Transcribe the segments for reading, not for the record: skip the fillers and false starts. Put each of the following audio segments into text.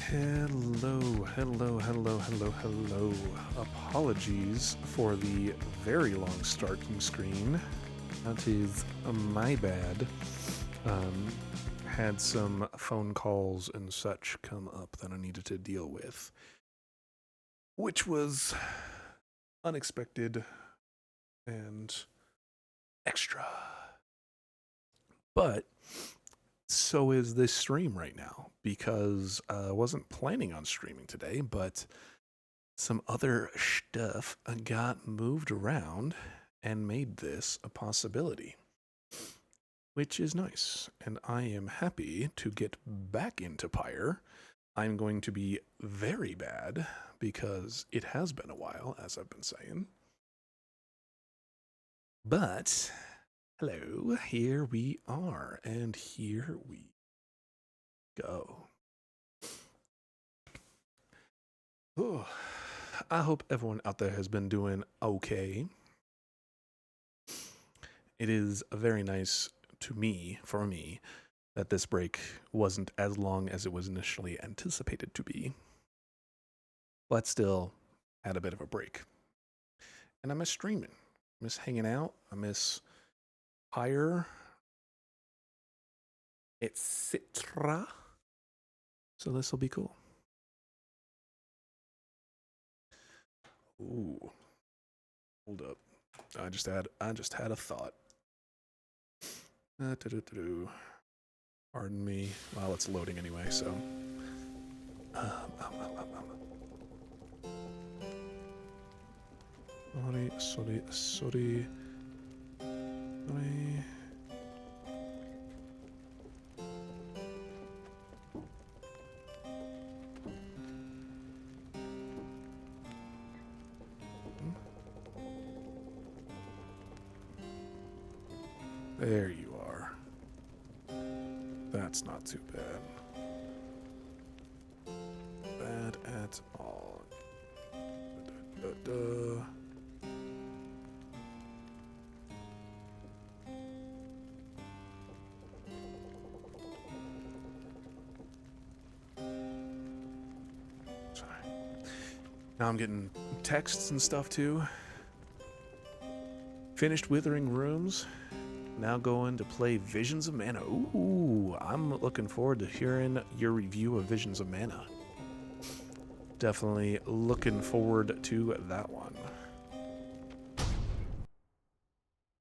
Hello, hello, hello, hello, hello. Apologies for the very long starting screen. That is my bad. Had some phone calls and such come up that I needed to deal with, which was unexpected and extra. But so is this stream right now because I wasn't planning on streaming today, but some other stuff got moved around and made this a possibility, which is nice. And I am happy to get back into Pyre. I'm going to be very bad because it has been a while, as I've been saying. But hello, here we are, and here we go. Oh, I hope everyone out there has been doing okay. It is very nice for me, that this break wasn't as long as it was initially anticipated to be, but still had a bit of a break. And I miss streaming, I miss hanging out, I miss Pyre, etc. So this will be cool. Ooh, hold up! I just had a thought. Pardon me while it's loading anyway. So. Sorry. There you are. That's not too bad. Bad at all. Sorry. Now I'm getting texts and stuff too. Finished Withering Rooms. Now going to play Visions of Mana. Ooh, I'm looking forward to hearing your review of Visions of Mana. Definitely looking forward to that one.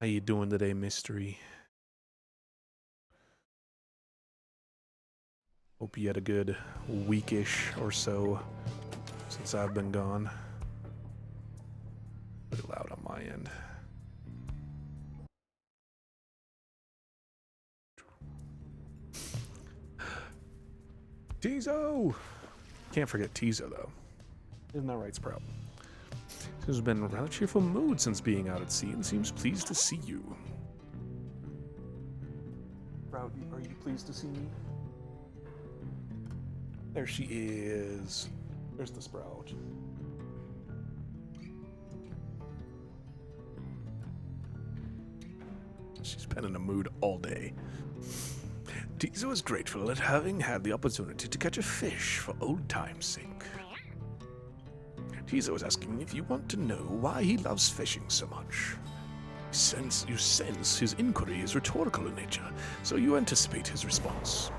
How you doing today, Mystery? Hope you had a good weekish or so since I've been gone. Pretty loud on my end. Tizo! Can't forget Tizo, though. Isn't that right, Sprout? He's been in a rather cheerful mood since being out at sea and seems pleased to see you. Sprout, are you pleased to see me? There she is. There's the Sprout. She's been in a mood all day. Tizo is grateful at having had the opportunity to catch a fish for old time's sake. Tizo is asking if you want to know why he loves fishing so much. You sense his inquiry is rhetorical in nature, so you anticipate his response.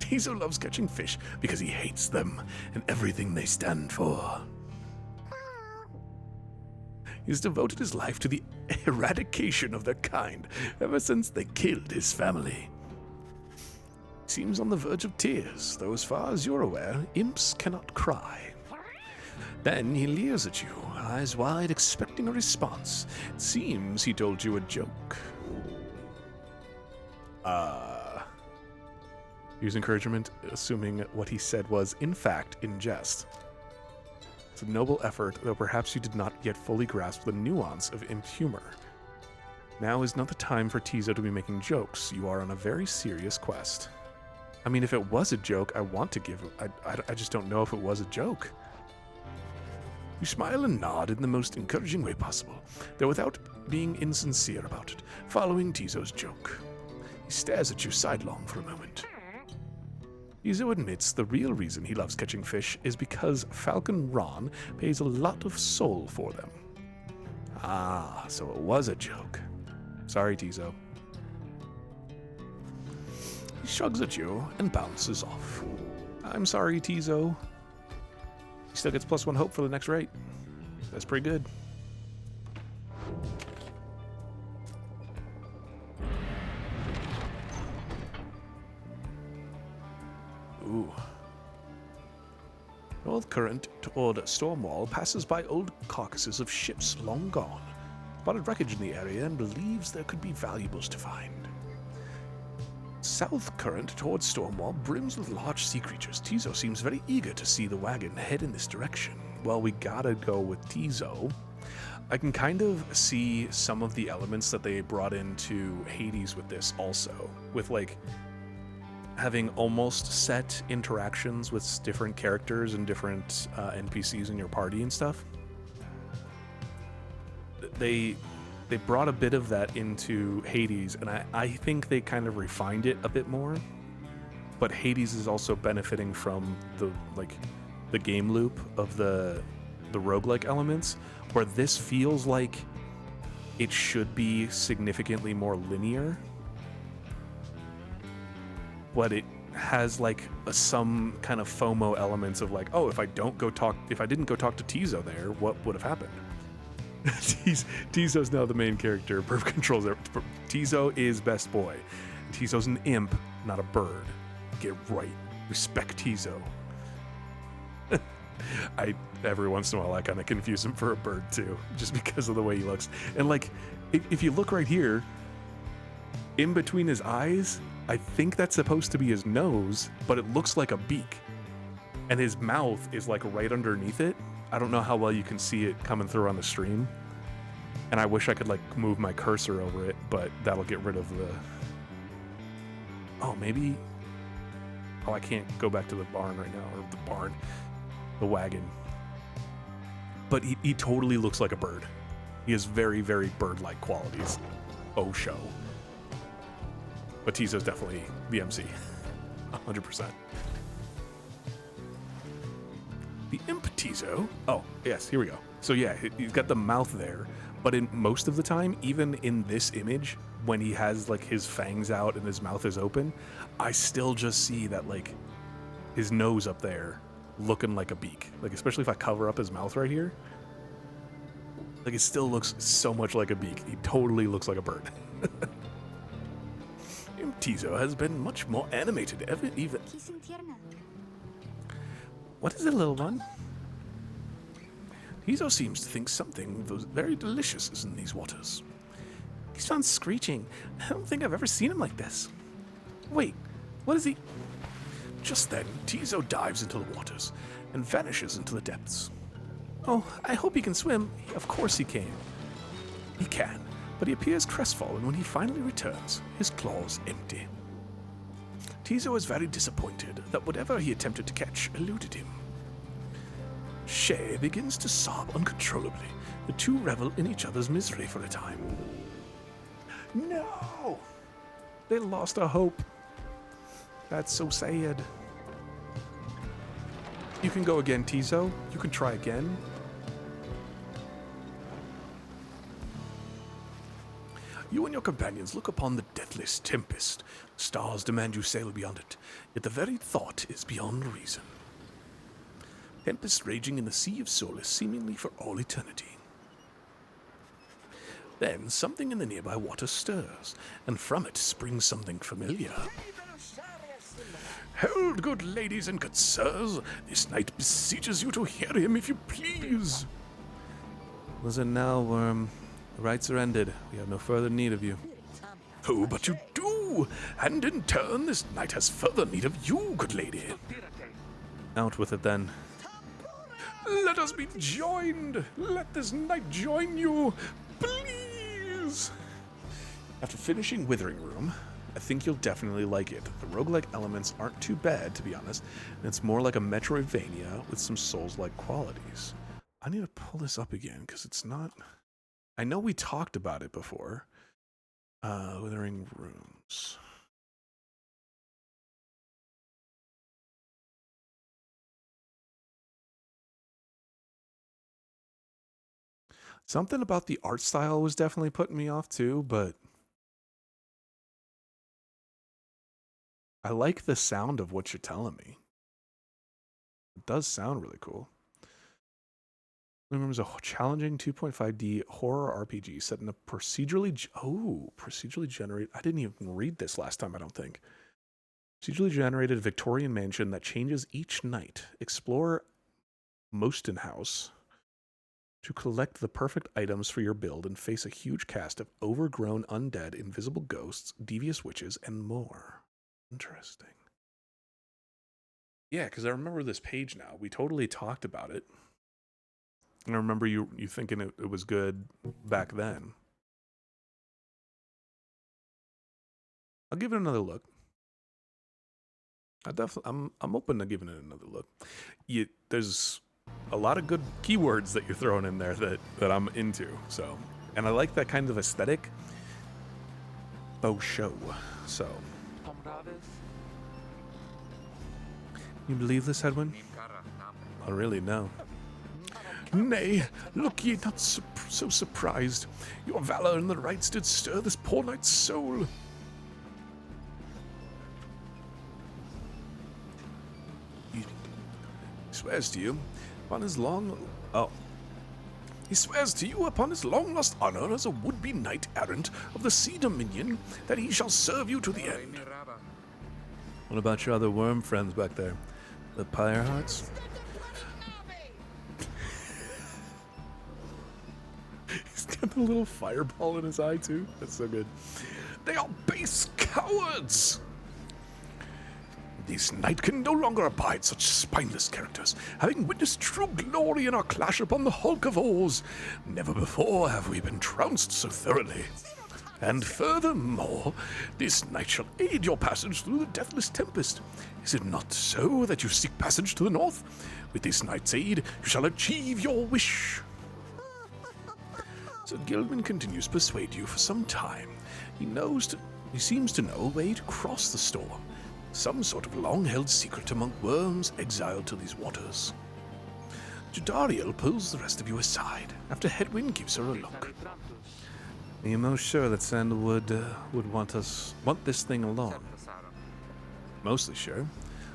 Tizo loves catching fish because he hates them and everything they stand for. He's devoted his life to the eradication of their kind ever since they killed his family. He seems on the verge of tears, though as far as you're aware, imps cannot cry. Then he leers at you, eyes wide, expecting a response. It seems he told you a joke. Use encouragement, assuming what he said was, in fact, in jest. It's a noble effort, though perhaps you did not yet fully grasp the nuance of imp humor. Now is not the time for Tizo to be making jokes. You are on a very serious quest. I mean, if it was a joke, I want to give it. I just don't know if it was a joke. You smile and nod in the most encouraging way possible, though without being insincere about it, following Tizo's joke. He stares at you sidelong for a moment. Tizo admits the real reason he loves catching fish is because Falcon Ron pays a lot of soul for them. Ah, so it was a joke. Sorry, Tizo. He shrugs at you and bounces off. I'm sorry, Tizo. He still gets +1 hope for the next rate. That's pretty good. Ooh. North current toward Stormwall passes by old carcasses of ships long gone. Spotted wreckage in the area and believes there could be valuables to find. South current towards Stormwall brims with large sea creatures. Tizo seems very eager to see the wagon head in this direction. Well, we gotta go with Tizo. I can kind of see some of the elements that they brought into Hades with this also. With like having almost set interactions with different characters and different NPCs in your party and stuff. They brought a bit of that into Hades, and I think they kind of refined it a bit more. But Hades is also benefiting from the game loop of the roguelike elements, where this feels like it should be significantly more linear, but it has like some kind of FOMO elements of like, oh, if I didn't go talk to Tizo there, what would have happened? Tizo's now the main character. Perf controls it. Tizo is best boy. Tizo's an imp, not a bird. Get right. Respect Tizo. Every once in a while I kind of confuse him for a bird too, just because of the way he looks. And like, if you look right here, in between his eyes, I think that's supposed to be his nose, but it looks like a beak. And his mouth is like right underneath it. I don't know how well you can see it coming through on the stream. And I wish I could like move my cursor over it, but that'll get rid of the... Oh, maybe... Oh, I can't go back to the barn right now, or the barn. The wagon. But he totally looks like a bird. He has very, very bird-like qualities. Oh, show. But Tizo's definitely the MC. 100%. The Imp Tizo. Oh, yes, here we go. So yeah, he's got the mouth there, but in most of the time, even in this image, when he has like his fangs out and his mouth is open, I still just see that like his nose up there looking like a beak. Like, especially if I cover up his mouth right here, like it still looks so much like a beak. He totally looks like a bird. Imp Tizo has been much more animated even. What is it, little one? Tizo seems to think something very delicious is in these waters. He's found screeching. I don't think I've ever seen him like this. Wait, what is he? Just then, Tizo dives into the waters and vanishes into the depths. Oh, I hope he can swim. Of course he can. He can, but he appears crestfallen when he finally returns, his claws empty. Tizo is very disappointed that whatever he attempted to catch eluded him. Shay begins to sob uncontrollably. The two revel in each other's misery for a time. No! They lost a hope. That's so sad. You can go again, Tizo. You can try again. You and your companions look upon the deathless tempest. The stars demand you sail beyond it, yet the very thought is beyond reason. Tempest raging in the Sea of Solace seemingly for all eternity. Then something in the nearby water stirs, and from it springs something familiar. Hold, good ladies and good sirs, this knight beseeches you to hear him if you please. Listen now, worm. The rites are ended. We have no further need of you. Oh, but you do! And in turn, this knight has further need of you, good lady. Out with it then. Let us be joined! Let this knight join you! Please! After finishing Withering Room, I think you'll definitely like it. The roguelike elements aren't too bad, to be honest, and it's more like a Metroidvania with some Souls-like qualities. I need to pull this up again, because it's not... I know we talked about it before. Withering Rooms. Something about the art style was definitely putting me off too, but I like the sound of what you're telling me. It does sound really cool. Remember, a challenging 2.5D horror RPG set in a procedurally generated. I didn't even read this last time, I don't think. Procedurally generated Victorian mansion that changes each night. Explore Mostyn House to collect the perfect items for your build and face a huge cast of overgrown undead, invisible ghosts, devious witches, and more. Interesting. Yeah, because I remember this page now. We totally talked about it. And I remember you thinking it was good back then. I'll give it another look. I'm open to giving it another look. There's a lot of good keywords that you're throwing in there that I'm into. So, and I like that kind of aesthetic. Faux show. So. You believe this, Edwin? Oh, really? No. Nay, look ye not so surprised. Your valor and the rights did stir this poor knight's soul. He swears to you upon his He swears to you upon his long-lost honor as a would-be knight-errant of the Sea Dominion that he shall serve you to the end. What about your other worm friends back there? The Pyre Hearts? He's got the little fireball in his eye, too. That's so good. They are base cowards! This knight can no longer abide such spineless characters, having witnessed true glory in our clash upon the hulk of oars. Never before have we been trounced so thoroughly. And furthermore, this knight shall aid your passage through the deathless tempest. Is it not so that you seek passage to the north? With this knight's aid, you shall achieve your wish. Sir Gilman continues to persuade you for some time. He seems to know a way to cross the storm. Some sort of long-held secret among worms exiled to these waters. Jadariel pulls the rest of you aside after Hedwyn gives her a look. Are you most sure that Sandalwood would want this thing alone? Mostly sure.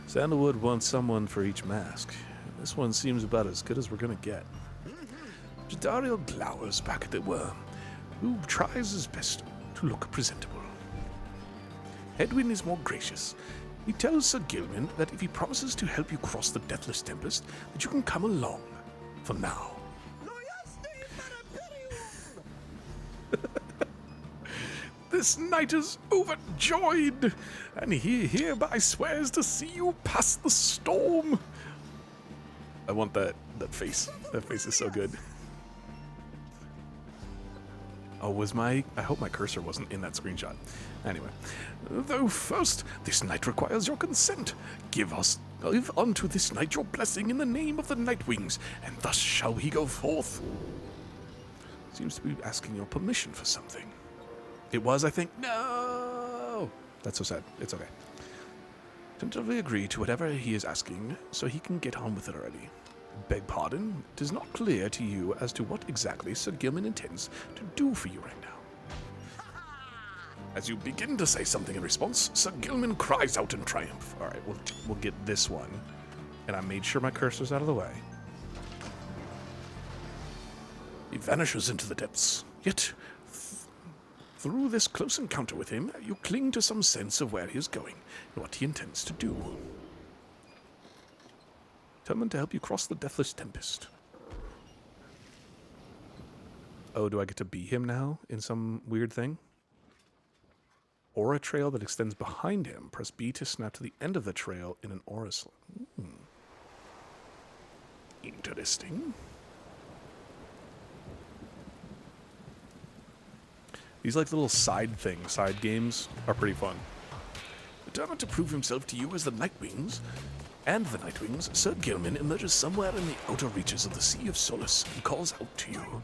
Sandalwood wants someone for each mask. This one seems about as good as we're gonna get. Jadariel glowers back at the worm, who tries his best to look presentable. Hedwyn is more gracious. He tells Sir Gilman that if he promises to help you cross the Deathless Tempest, that you can come along. For now. This knight is overjoyed, and he hereby swears to see you pass the storm. I want that face. That face is so good. Oh, I hope my cursor wasn't in that screenshot. Anyway. Though first, this knight requires your consent. Give unto this knight your blessing in the name of the Nightwings, and thus shall he go forth. Seems to be asking your permission for something. It was, I think. No! That's so sad. It's okay. Tentatively agree to whatever he is asking, so he can get on with it already. Beg pardon, it is not clear to you as to what exactly Sir Gilman intends to do for you right now. As you begin to say something in response, Sir Gilman cries out in triumph. Alright, we'll get this one. And I made sure my cursor's out of the way. He vanishes into the depths, yet through this close encounter with him, you cling to some sense of where he is going and what he intends to do. Determined to help you cross the Deathless Tempest. Oh, do I get to be him now in some weird thing? Aura trail that extends behind him. Press B to snap to the end of the trail in an aura slot. Interesting. These like little side games are pretty fun. Determined to prove himself to you as the Nightwings, Sir Gilman emerges somewhere in the outer reaches of the Sea of Solace and calls out to you.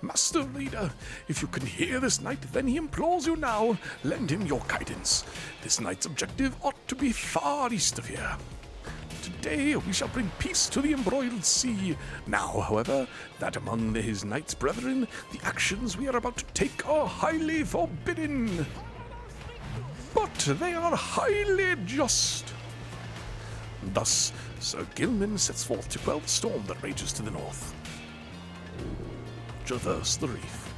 Master Leader, if you can hear this knight, then he implores you now, lend him your guidance. This knight's objective ought to be far east of here. Today we shall bring peace to the embroiled sea. Now, however, that among his knights' brethren, the actions we are about to take are highly forbidden. But they are highly just. Thus, Sir Gilman sets forth to quell the storm that rages to the north. Traverse the reef.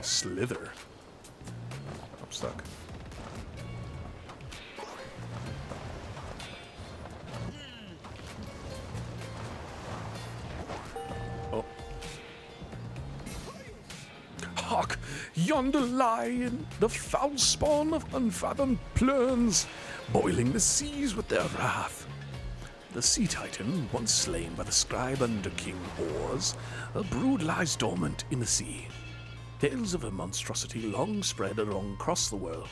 Slither. I'm stuck. Oh. Hark! Yonder lie in the foul spawn of unfathomed plurns, boiling the seas with their wrath. The sea titan, once slain by the scribe under King Ors, a brood lies dormant in the sea. Tales of a monstrosity long spread across the world.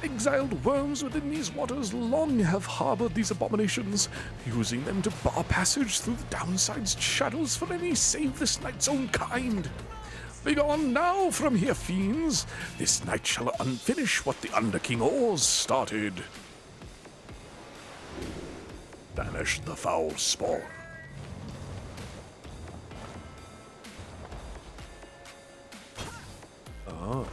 Exiled worms within these waters long have harbored these abominations, using them to bar passage through the downside's shadows for any save this night's own kind. Begone now from here, fiends. This night shall unfinish what the Under King Ors started. Banish the foul spawn. Oh.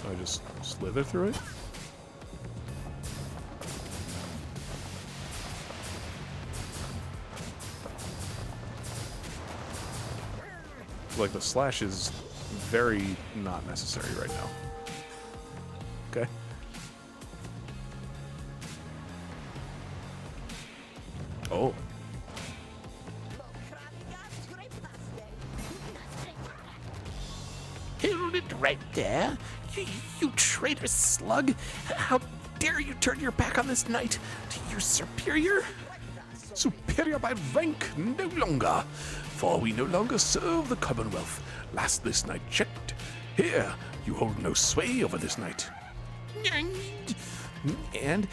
I just slither through it? Like, the slash is very not necessary right now. Okay. Oh. Hold it right there. You traitor slug. How dare you turn your back on this knight to your superior? Superior by rank no longer, for we no longer serve the Commonwealth. Last this night checked. Here, you hold no sway over this night. And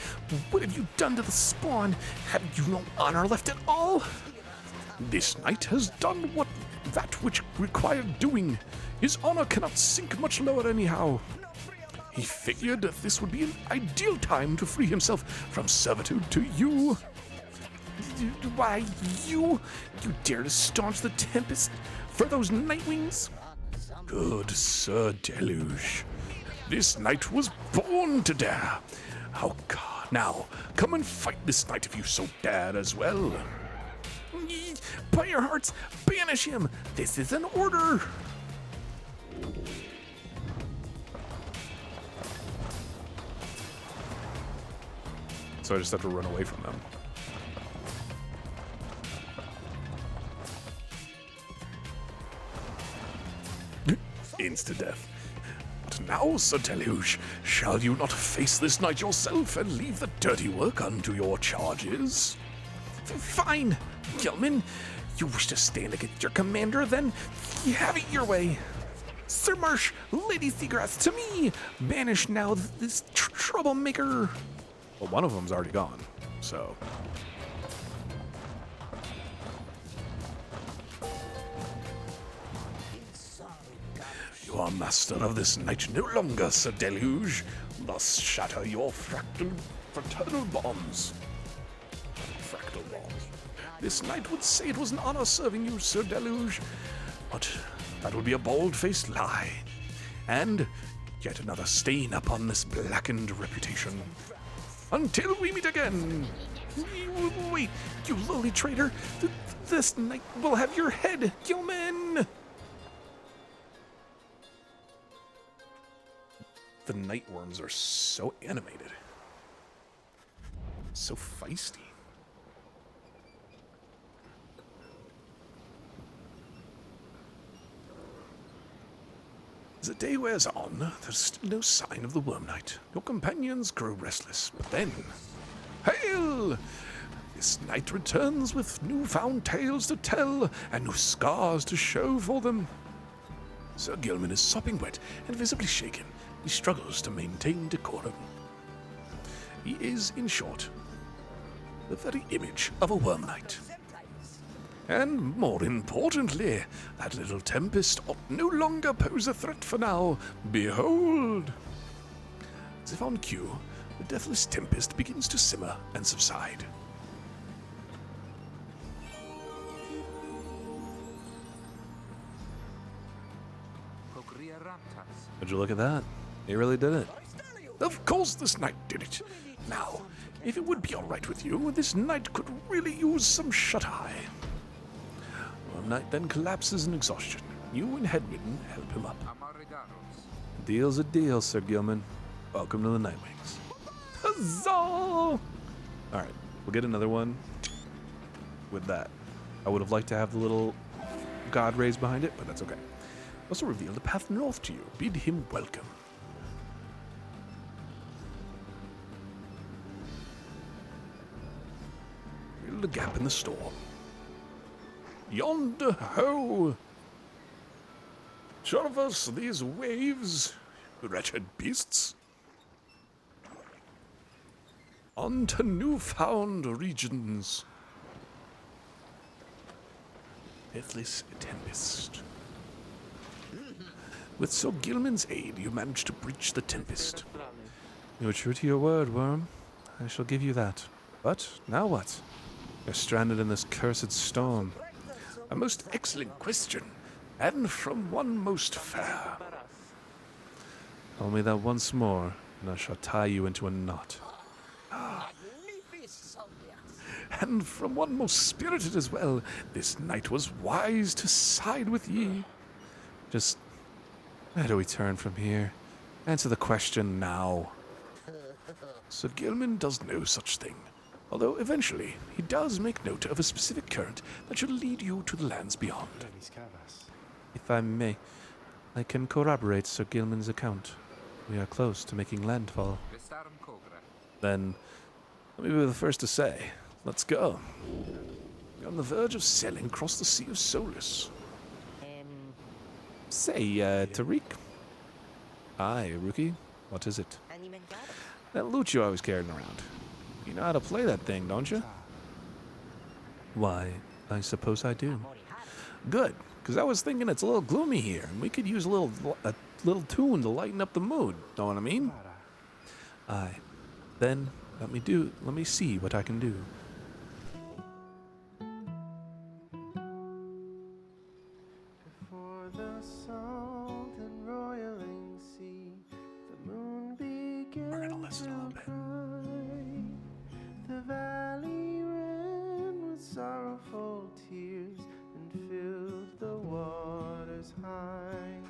what have you done to the spawn? Have you no honor left at all? This knight has done that which required doing. His honor cannot sink much lower anyhow. He figured that this would be an ideal time to free himself from servitude to you. Why, you dare to staunch the tempest for those Nightwings? Good Sir Deluge. This knight was born to dare. How God, now, come and fight this knight if you so dare as well. By your hearts, banish him. This is an order. So I just have to run away from them. Insta-death. But now, Sir Deluge, shall you not face this knight yourself and leave the dirty work unto your charges? Fine, Gilman. You wish to stand against your commander, then you have it your way. Sir Marsh, Lady Seagrass, to me! Banish now this troublemaker. Well, one of them's already gone, so... You are master of this night no longer, Sir Deluge. Thus shatter your fraternal bonds. Fractal bonds. This knight would say it was an honor serving you, Sir Deluge, but that would be a bald-faced lie, and yet another stain upon this blackened reputation. Until we meet again. Wait, you lowly traitor! This knight will have your head, Gilman! The night worms are so animated. So feisty. As the day wears on, there's still no sign of the Worm Knight. Your companions grow restless, but then... Hail! This knight returns with newfound tales to tell and new scars to show for them. Sir Gilman is sopping wet and visibly shaken. He struggles to maintain decorum. He is, in short, the very image of a Worm Knight. And more importantly, that little tempest ought no longer pose a threat for now. Behold! As if on cue, the deathless tempest begins to simmer and subside. Would you look at that? He really did it. Of course this knight did it. Now, if it would be alright with you, this knight could really use some shut-eye. The knight then collapses in exhaustion. You and Headmitten help him up. Deal's a deal, Sir Gilman. Welcome to the Nightwings. Huzzah! Alright, we'll get another one with that. I would have liked to have the little god rays behind it, but that's okay. Also reveal the path north to you. Bid him welcome. Fill the gap in the storm. Yonder ho! Traverse these waves, wretched beasts. On to newfound regions. Deathless tempest. With Sir Gilman's aid, you managed to breach the tempest. You were true to your word, Worm. I shall give you that. But now what? You're stranded in this cursed storm. A most excellent question, and from one most fair. Tell me that once more, and I shall tie you into a knot. And from one most spirited as well, this knight was wise to side with ye. Just, where do we turn from here? Answer the question now. Sir Gilman does no such thing, although eventually he does make note of a specific current that should lead you to the lands beyond. If I may, I can corroborate Sir Gilman's account. We are close to making landfall. Then, let me be the first to say, let's go. We're on the verge of sailing across the Sea of Solus. Say, Tariq? Aye, rookie. What is it? That loot you always carrying around. You know how to play that thing, don't you? Why, I suppose I do. Good, because I was thinking it's a little gloomy here, and we could use a little tune to lighten up the mood. Know what I mean? Aye. Then let me see what I can do. Before the salt and roiling sea, the moon began We're gonna listen a little bit. cry. The valley ran with sorrowful tears and filled the waters high.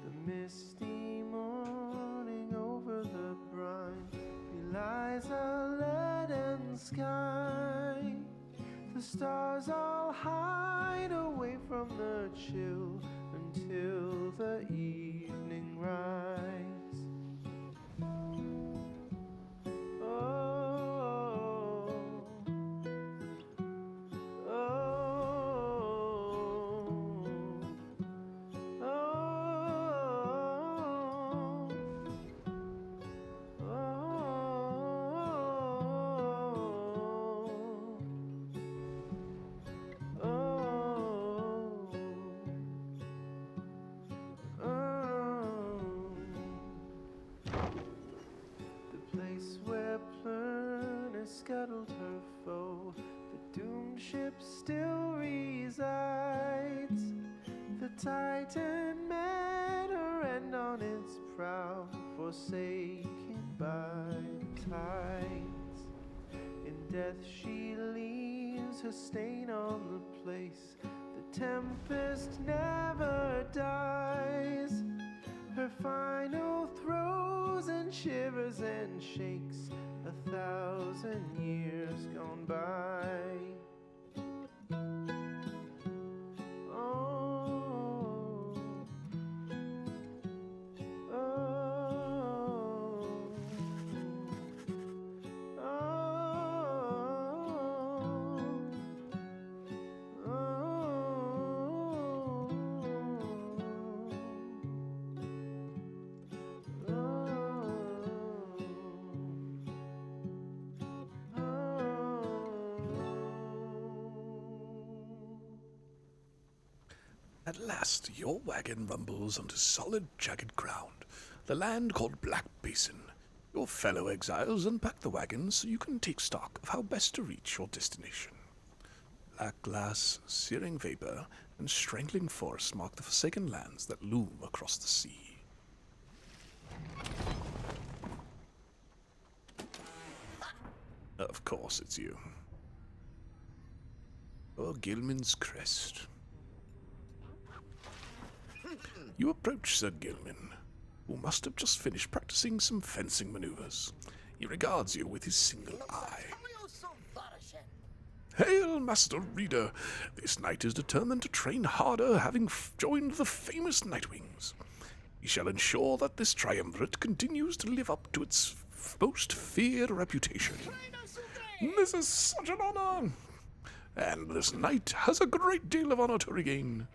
The misty morning over the brine belies a leaden sky. The stars all hide away from the chill until the evening rise. Oh, oh, oh, the place where Plurna scuttled her foe, the doomed ship still resides. The Titan met her end on its prow, forsaken by the tides. In death she leaves her stain on the place. The tempest never dies. Her final throes and shivers and shakes 1,000 years gone by. Oh, oh, At last, your wagon rumbles onto solid, jagged ground, the land called Black Basin. Your fellow exiles unpack the wagon so you can take stock of how best to reach your destination. Black glass, searing vapor, and strangling forests mark the forsaken lands that loom across the sea. Of course it's you. Oh, Gilman's crest. You approach Sir Gilman, who must have just finished practicing some fencing maneuvers. He regards you with his single eye. Hail, Master Reader! This knight is determined to train harder, having joined the famous Nightwings. He shall ensure that this triumvirate continues to live up to its most feared reputation. This is such an honor! And this knight has a great deal of honor to regain.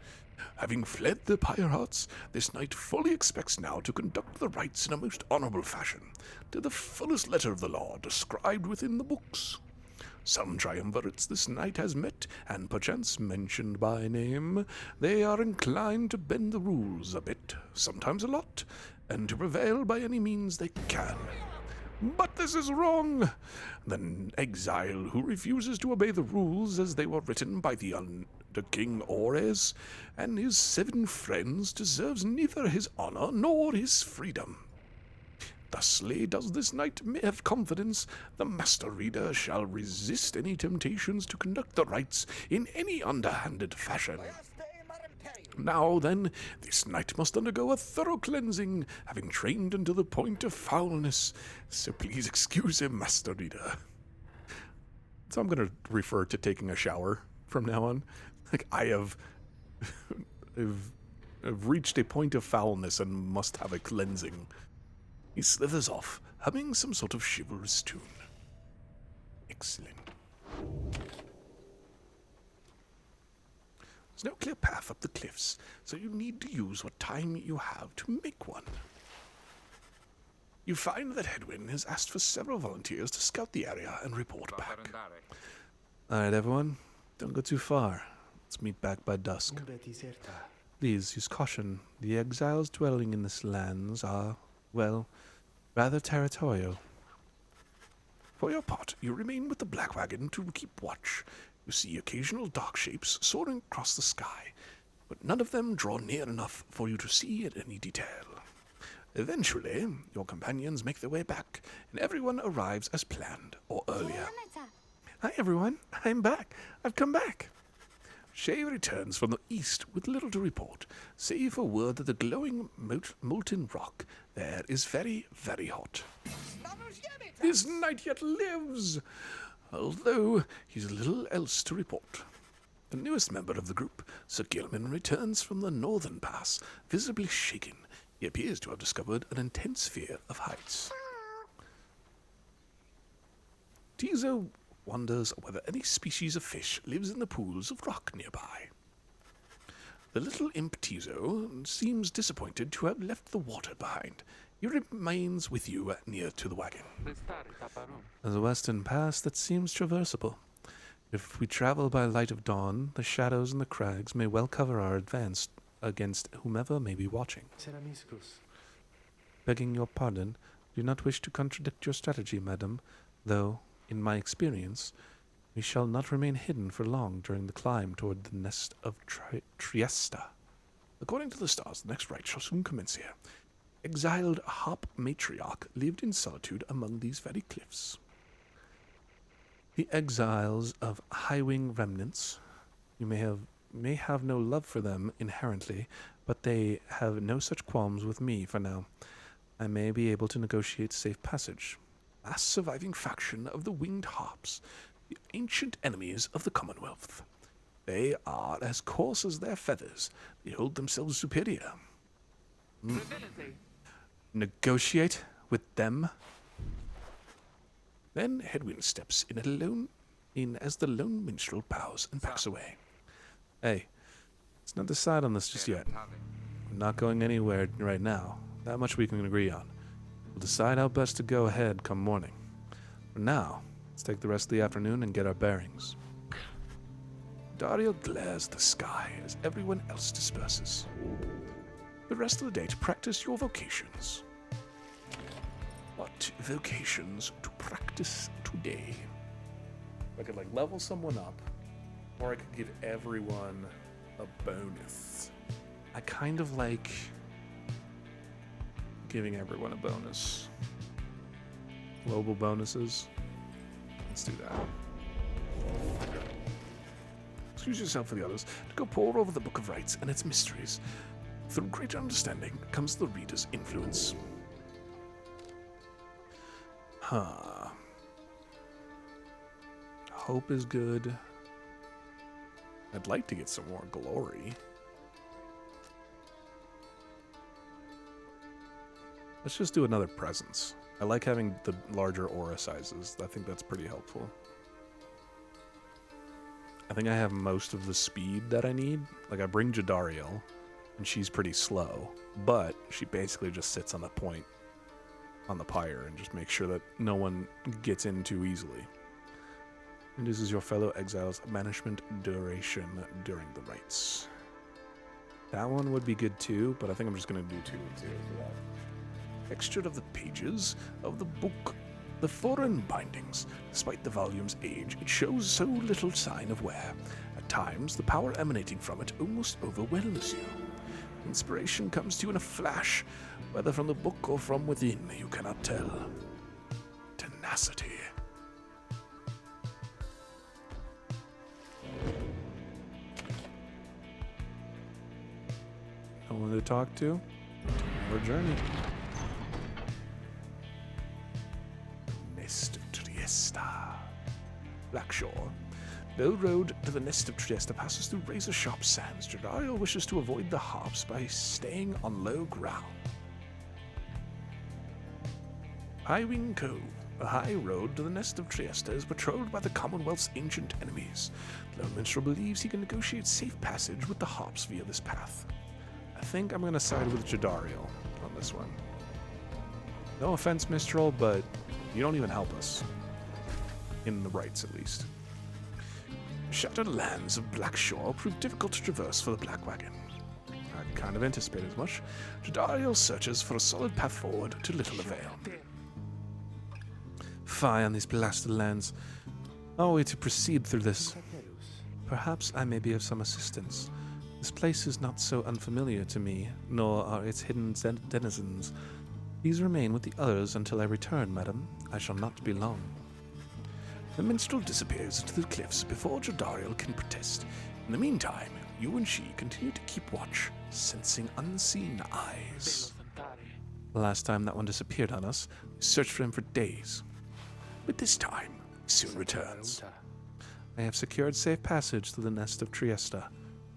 Having fled the pirates, this knight fully expects now to conduct the rites in a most honorable fashion, to the fullest letter of the law described within the books. Some triumvirates this knight has met, and perchance mentioned by name. They are inclined to bend the rules a bit, sometimes a lot, and to prevail by any means they can. But this is wrong. The exile who refuses to obey the rules as they were written by the King Ores and his 7 friends deserves neither his honor nor his freedom. Thusly does this knight have confidence the Master Reader shall resist any temptations to conduct the rites in any underhanded fashion. Now then, this knight must undergo a thorough cleansing, having trained unto the point of foulness. So please excuse him, Master Reader. So I'm going to refer to taking a shower from now on. Like, I have reached a point of foulness and must have a cleansing. He slithers off, humming some sort of chivalrous tune. Excellent. There's no clear path up the cliffs, so you need to use what time you have to make one. You find that Hedwin has asked for several volunteers to scout the area and report back. Alright, everyone. Don't go too far. Let's meet back by dusk. Please use caution. The exiles dwelling in this lands are, well, rather territorial. For your part, you remain with the Black Wagon to keep watch. You see occasional dark shapes soaring across the sky, but none of them draw near enough for you to see in any detail. Eventually, your companions make their way back, and everyone arrives as planned, or earlier. Hi, everyone. I'm back. I've come back. Shay returns from the east with little to report, save for word that the glowing molten rock there is very, very hot. This knight yet lives, although he's little else to report. The newest member of the group, Sir Gilman, returns from the northern pass, visibly shaken. He appears to have discovered an intense fear of heights. Tizo wonders whether any species of fish lives in the pools of rock nearby. The little imp Tizo seems disappointed to have left the water behind. He remains with you near to the wagon. There's a western pass that seems traversable. If we travel by light of dawn, the shadows and the crags may well cover our advance against whomever may be watching. Begging your pardon, do not wish to contradict your strategy, madam, though, in my experience, we shall not remain hidden for long during the climb toward the nest of Triesta. According to the stars, the next rite shall soon commence here. Exiled harp matriarch lived in solitude among these very cliffs. The exiles of Highwing remnants, you may have no love for them inherently, but they have no such qualms with me for now. I may be able to negotiate safe passage. Last surviving faction of the winged harps, the ancient enemies of the Commonwealth. They are as coarse as their feathers. They hold themselves superior. Negotiate with them? Then Hedwin steps in as the lone minstrel bows and backs away. Hey, let's not decide on this just yet. We're not going anywhere right now. That much we can agree on. We'll decide how best to go ahead come morning. For now, let's take the rest of the afternoon and get our bearings. Dario glares at the sky as everyone else disperses. The rest of the day to practice your vocations. What vocations to practice today? I could like level someone up, or I could give everyone a bonus. I kind of like giving everyone a bonus. Global bonuses. Let's do that. Excuse yourself for the others to go pore over the Book of Rites and its mysteries. Through greater understanding comes the reader's influence. Hope is good. I'd like to get some more glory. Let's just do another presence. I like having the larger aura sizes. I think that's pretty helpful. I think I have most of the speed that I need. Like, I bring Jadariel, and she's pretty slow, but she basically just sits on the point on the pyre and just makes sure that no one gets in too easily. Reduces your fellow exiles' banishment duration during the rites. That one would be good too, but I think I'm just going to do 2 and 2 for that. Texture of the pages of the book. The foreign bindings. Despite the volume's age, it shows so little sign of wear. At times, the power emanating from it almost overwhelms you. Inspiration comes to you in a flash, whether from the book or from within, you cannot tell. Tenacity. No one to talk to? Our journey. Nest of Trieste. Blackshore. Bow Road to the Nest of Trieste passes through razor-sharp sands. Jadariel wishes to avoid the harps by staying on low ground. Highwing Cove. A high road to the Nest of Trieste is patrolled by the Commonwealth's ancient enemies. The lone minstrel believes he can negotiate safe passage with the harps via this path. I think I'm going to side with Jadariel on this one. No offense, Mistral, but you don't even help us. In the rights, at least. Shattered lands of Blackshore prove difficult to traverse for the Black Wagon. I kind of anticipated as much. Jadariel searches for a solid path forward to little avail. Fie on these blasted lands. How are we to proceed through this? Perhaps I may be of some assistance. This place is not so unfamiliar to me, nor are its hidden denizens. Please remain with the others until I return, madam. I shall not be long. The minstrel disappears into the cliffs before Jadariel can protest. In the meantime, you and she continue to keep watch, sensing unseen eyes. The last time that one disappeared on us, we searched for him for days. But this time, he soon returns. I have secured safe passage to the Nest of Trieste.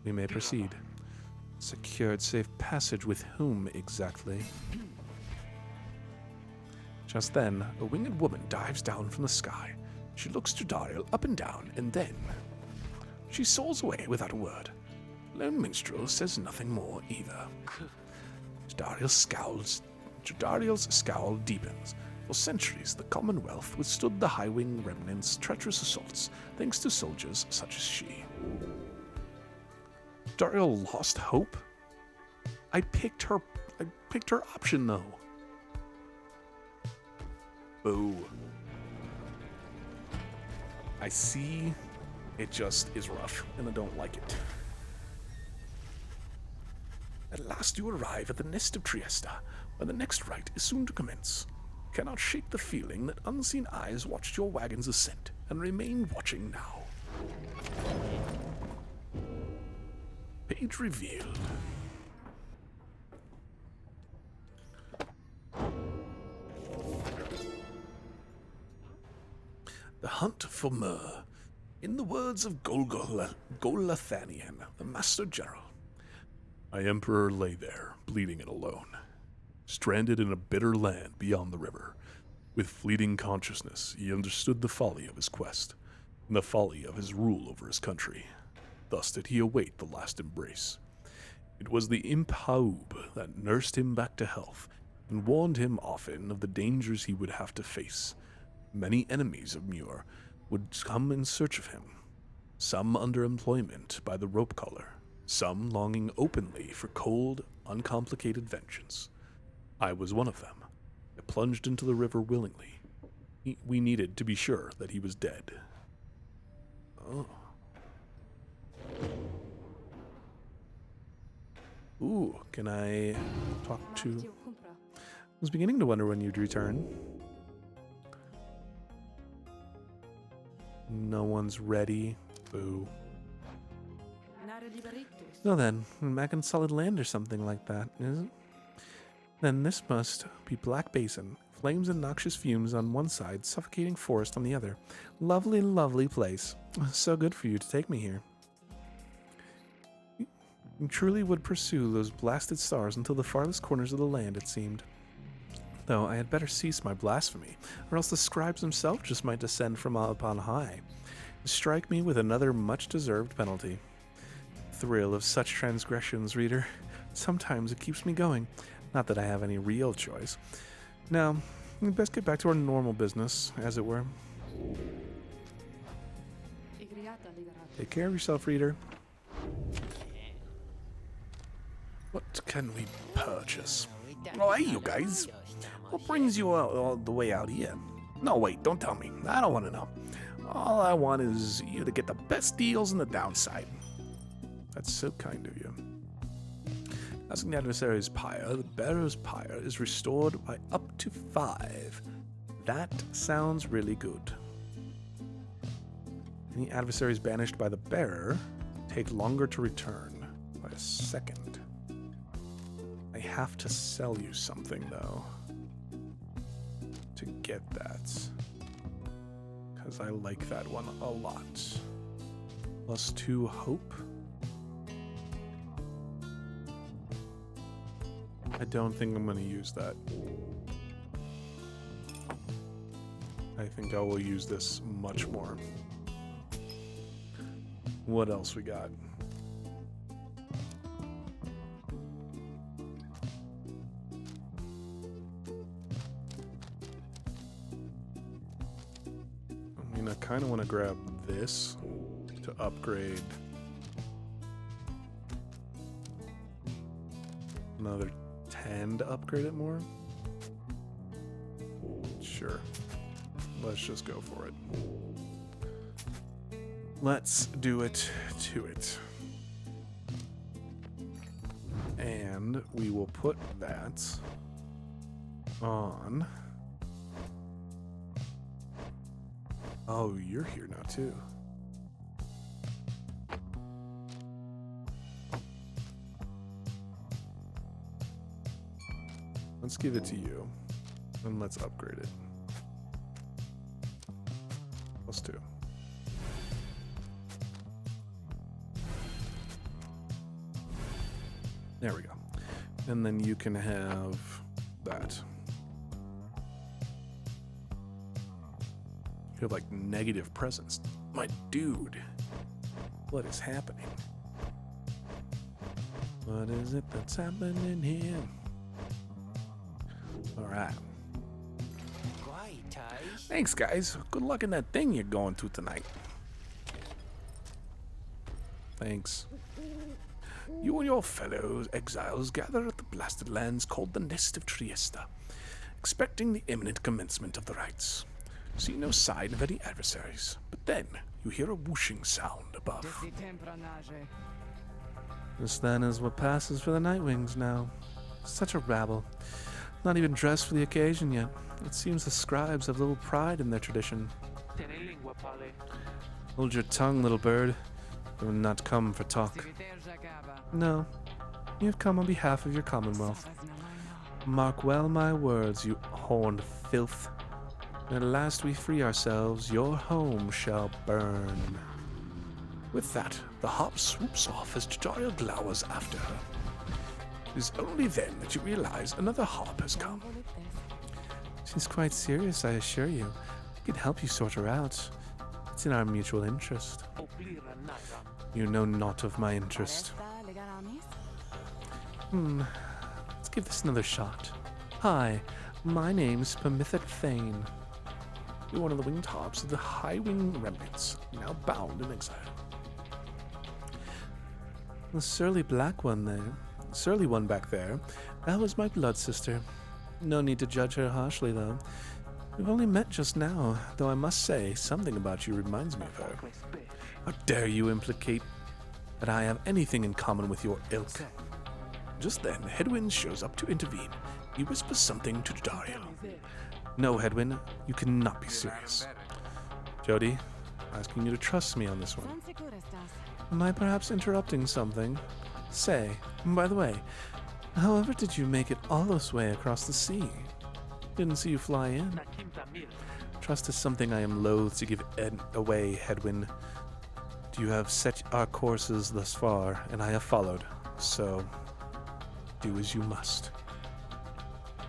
We may proceed. Secured safe passage with whom exactly? Just then, a winged woman dives down from the sky. She looks Jadariel up and down, and then she soars away without a word. Lone Minstrel says nothing more either. Jadariel's scowl deepens. For centuries, the Commonwealth withstood the High-Wing remnants' treacherous assaults, thanks to soldiers such as she. Jadariel lost hope? I picked her option, though. Boo. I see it just is rough, and I don't like it. At last you arrive at the Nest of Trieste, where the next rite is soon to commence. Cannot shake the feeling that unseen eyes watched your wagon's ascent, and remain watching now. Page revealed. The hunt for myrrh. In the words of Golathanian, the Master General. My emperor lay there, bleeding and alone, stranded in a bitter land beyond the river. With fleeting consciousness, he understood the folly of his quest, and the folly of his rule over his country. Thus did he await the last embrace. It was the Imp Haub that nursed him back to health, and warned him often of the dangers he would have to face. Many enemies of Muir would come in search of him. some under employment by the rope collar, some longing openly for cold, uncomplicated vengeance. I was one of them. I plunged into the river willingly. We needed to be sure that he was dead. Oh. Ooh, can I talk to... I was beginning to wonder when you'd return. No one's ready. Boo. So then, back in solid land or something like that, is it? Then this must be Black Basin. Flames and noxious fumes on one side, suffocating forest on the other. Lovely, lovely place. So good for you to take me here. You truly would pursue those blasted stars until the farthest corners of the land, it seemed. Though I had better cease my blasphemy, or else the scribes themselves just might descend from up on high, and strike me with another much-deserved penalty. Thrill of such transgressions, reader. Sometimes it keeps me going. Not that I have any real choice. Now, we'd best get back to our normal business, as it were. Take care of yourself, reader. What can we purchase? Oh, hey, you guys. What brings you all the way out here? No, wait, don't tell me. I don't want to know. All I want is you to get the best deals on the downside. That's so kind of you. Asking the adversary's pyre, the bearer's pyre is restored by up to 5. That sounds really good. Any adversaries banished by the bearer take longer to return by a second. I have to sell you something, though, to get that. Because I like that one a lot. +2 hope. I don't think I'm going to use that. I think I will use this much more. What else we got? I mean, I kind of want to grab this to upgrade another 10 to upgrade it more. Sure. Let's just go for it. Let's do it to it. And we will put that on. Oh, you're here now too. Let's give it to you, and let's upgrade it. +2. There we go. And then you can have that. You have like negative presence. My dude, what is happening? What is it that's happening here? Alright. Thanks, guys. Good luck in that thing you're going to tonight. Thanks. You and your fellow exiles gather at the blasted lands called the Nest of Trieste, expecting the imminent commencement of the rites. See no sign of any adversaries, but then you hear a whooshing sound above. This then is what passes for the Nightwings now. Such a rabble. Not even dressed for the occasion yet. It seems the scribes have little pride in their tradition. Hold your tongue, little bird. You have not come for talk. No, you have come on behalf of your commonwealth. Mark well my words, you horned filth. When at last we free ourselves, your home shall burn. With that, the harp swoops off as Jataria glowers after her. It is only then that you realize another harp has come. She's quite serious, I assure you. I can help you sort her out. It's in our mutual interest. You know not of my interest. Let's give this another shot. Hi, my name's Permithid Thane. You're one of the winged harps of the High Wing Remnants, now bound in exile. The surly one back there, that was my blood sister. No need to judge her harshly, though. We've only met just now, though I must say, something about you reminds me of her. How dare you implicate that I have anything in common with your ilk? Just then, Hedwyn shows up to intervene. He whispers something to Dario. No, Hedwyn, you cannot be serious. Jody, asking you to trust me on this one. Am I perhaps interrupting something? Say, by the way, however did you make it all this way across the sea? Didn't see you fly in. Trust is something I am loath to give away, Hedwyn. You have set our courses thus far, and I have followed, so do as you must.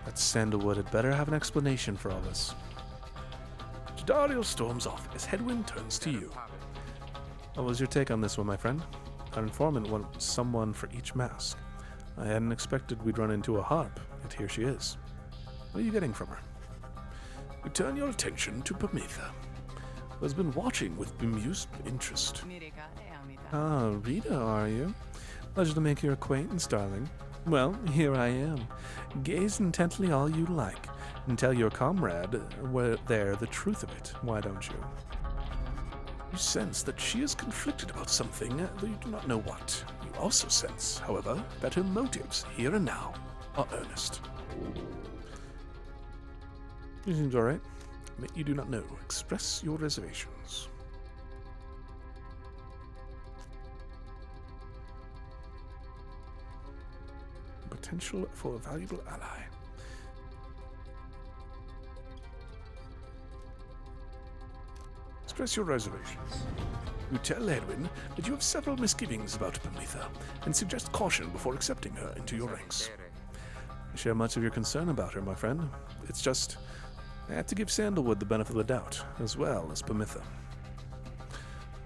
That Sandalwood had better have an explanation for all this. Dario storms off as Hedwyn turns to you. What was your take on this one, my friend? Our informant wants someone for each mask. I hadn't expected we'd run into a harp, yet here she is. What are you getting from her? We turn your attention to Pamitha, who has been watching with bemused interest. Ah, Rita, are you? Pleasure to make your acquaintance, darling. Well, here I am. Gaze intently all you like, and tell your comrade the truth of it, why don't you? You sense that she is conflicted about something, though you do not know what. You also sense, however, that her motives, here and now, are earnest. She seems alright. Admit you do not know. Express your reservations. Potential for a valuable ally. Express your reservations. You tell Hedwyn that you have several misgivings about Pamitha and suggest caution before accepting her into your ranks. I share much of your concern about her, my friend. It's just, I have to give Sandalwood the benefit of the doubt, as well as Pamitha.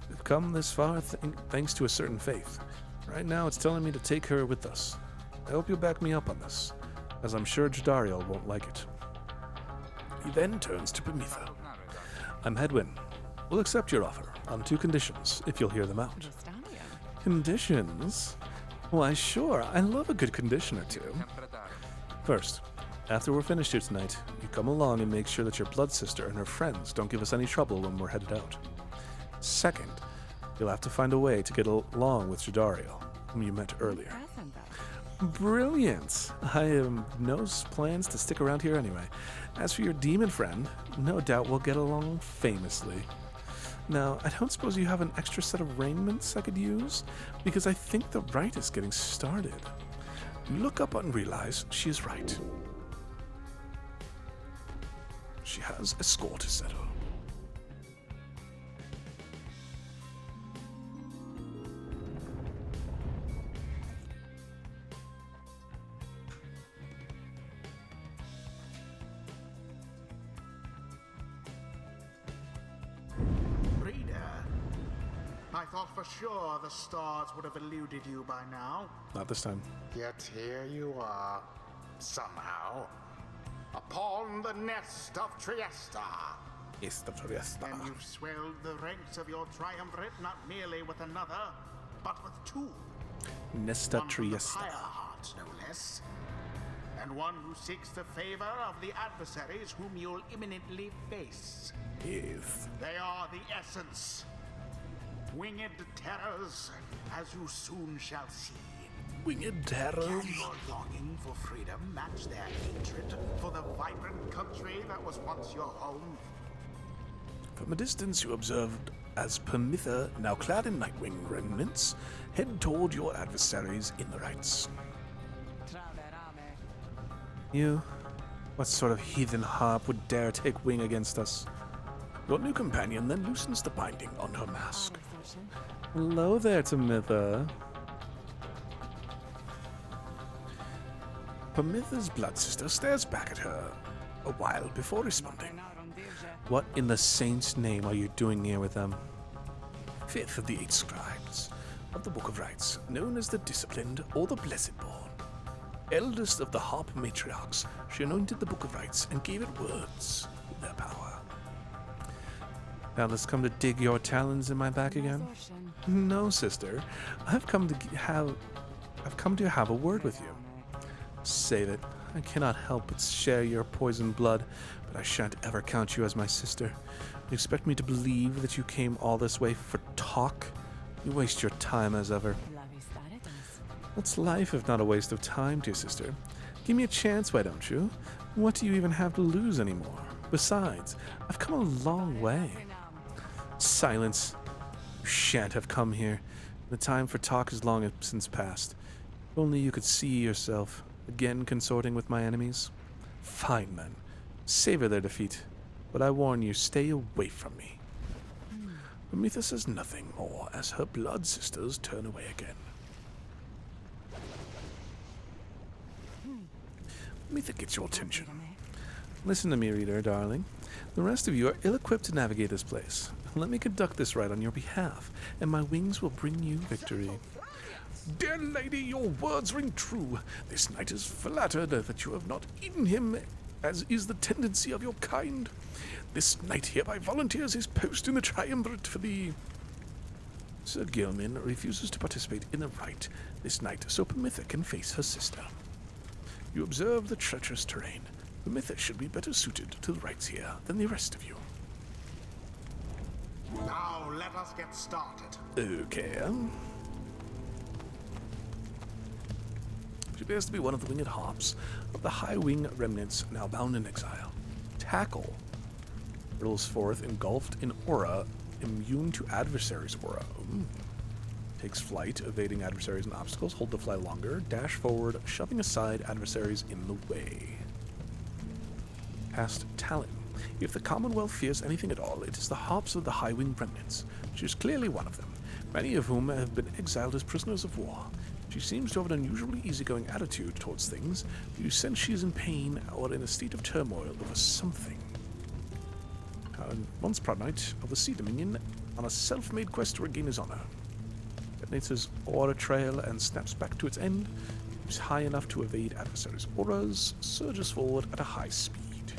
We've come this far thanks to a certain faith. Right now it's telling me to take her with us. I hope you'll back me up on this, as I'm sure Jadariel won't like it. He then turns to Pamitha. I'm Hedwyn. We'll accept your offer on 2 conditions, if you'll hear them out. Conditions? Why, sure. I love a good condition or two. First, after we're finished here tonight, you come along and make sure that your blood sister and her friends don't give us any trouble when we're headed out. Second, you'll have to find a way to get along with Jadariel, whom you met earlier. Brilliant! I have no plans to stick around here anyway. As for your demon friend, no doubt we'll get along famously. Now, I don't suppose you have an extra set of raiments I could use, because I think the rite is getting started. You look up and realize she is right. She has a score to settle. I thought for sure the stars would have eluded you by now. Not this time. Yet here you are, somehow, upon the nest of Triesta. And you've swelled the ranks of your triumvirate not merely with another, but with 2. Nesta One from the Triesta. Pyre heart, no less. And one who seeks the favor of the adversaries whom you'll imminently face. Yes. They are the essence. Winged terrors, as you soon shall see. Winged Can terrors. your longing for freedom match their hatred for the vibrant country that was once your home? From a distance you observed as Pamitha, now clad in Nightwing remnants, head toward your adversaries in the rites. You? What sort of heathen harp would dare take wing against us? Your new companion then loosens the binding on her mask. Hello there, Pamitha. Pamitha's blood sister stares back at her a while before responding. What in the saint's name are you doing here with them? 5th of the 8 scribes of the Book of Rites, known as the Disciplined or the Blessedborn. Eldest of the Harp Matriarchs, she anointed the Book of Rites and gave it words with their power. Now let's come to dig your talons in my back again. No, sister. I've come to have a word with you. Save it. I cannot help but share your poisoned blood, but I shan't ever count you as my sister. You expect me to believe that you came all this way for talk? You waste your time as ever. What's life if not a waste of time, dear sister? Give me a chance, why don't you? What do you even have to lose anymore? Besides, I've come a long way. Silence. You shan't have come here. The time for talk is long since past. If only you could see yourself, again consorting with my enemies. Fine, men. Savor their defeat. But I warn you, stay away from me. Prometha says nothing more as her blood sisters turn away again. Prometha gets your attention. Listen to me, reader, darling. The rest of you are ill-equipped to navigate this place. Let me conduct this ride on your behalf, and my wings will bring you victory. Dear lady, your words ring true. This knight is flattered that you have not eaten him, as is the tendency of your kind. This knight hereby volunteers his post in the triumvirate for the... Sir Gilman refuses to participate in the rite this night, so Prometha can face her sister. You observe the treacherous terrain. Prometha should be better suited to the rites here than the rest of you. Now let us get started. Okay. She appears to be one of the winged hops of the high wing remnants now bound in exile. Tackle. Hurtles forth, engulfed in aura, immune to adversaries' aura. Takes flight, evading adversaries and obstacles. Hold to fly longer. Dash forward, shoving aside adversaries in the way. Past Talon. If the Commonwealth fears anything at all, it is the hops of the High Wing remnants. She is clearly one of them, many of whom have been exiled as prisoners of war. She seems to have an unusually easygoing attitude towards things, but you sense she is in pain or in a state of turmoil over something. Once proud knight of the Sea Dominion, on a self-made quest to regain his honor. Detonates his aura trail and snaps back to its end. He's high enough to evade adversaries' auras, surges forward at a high speed.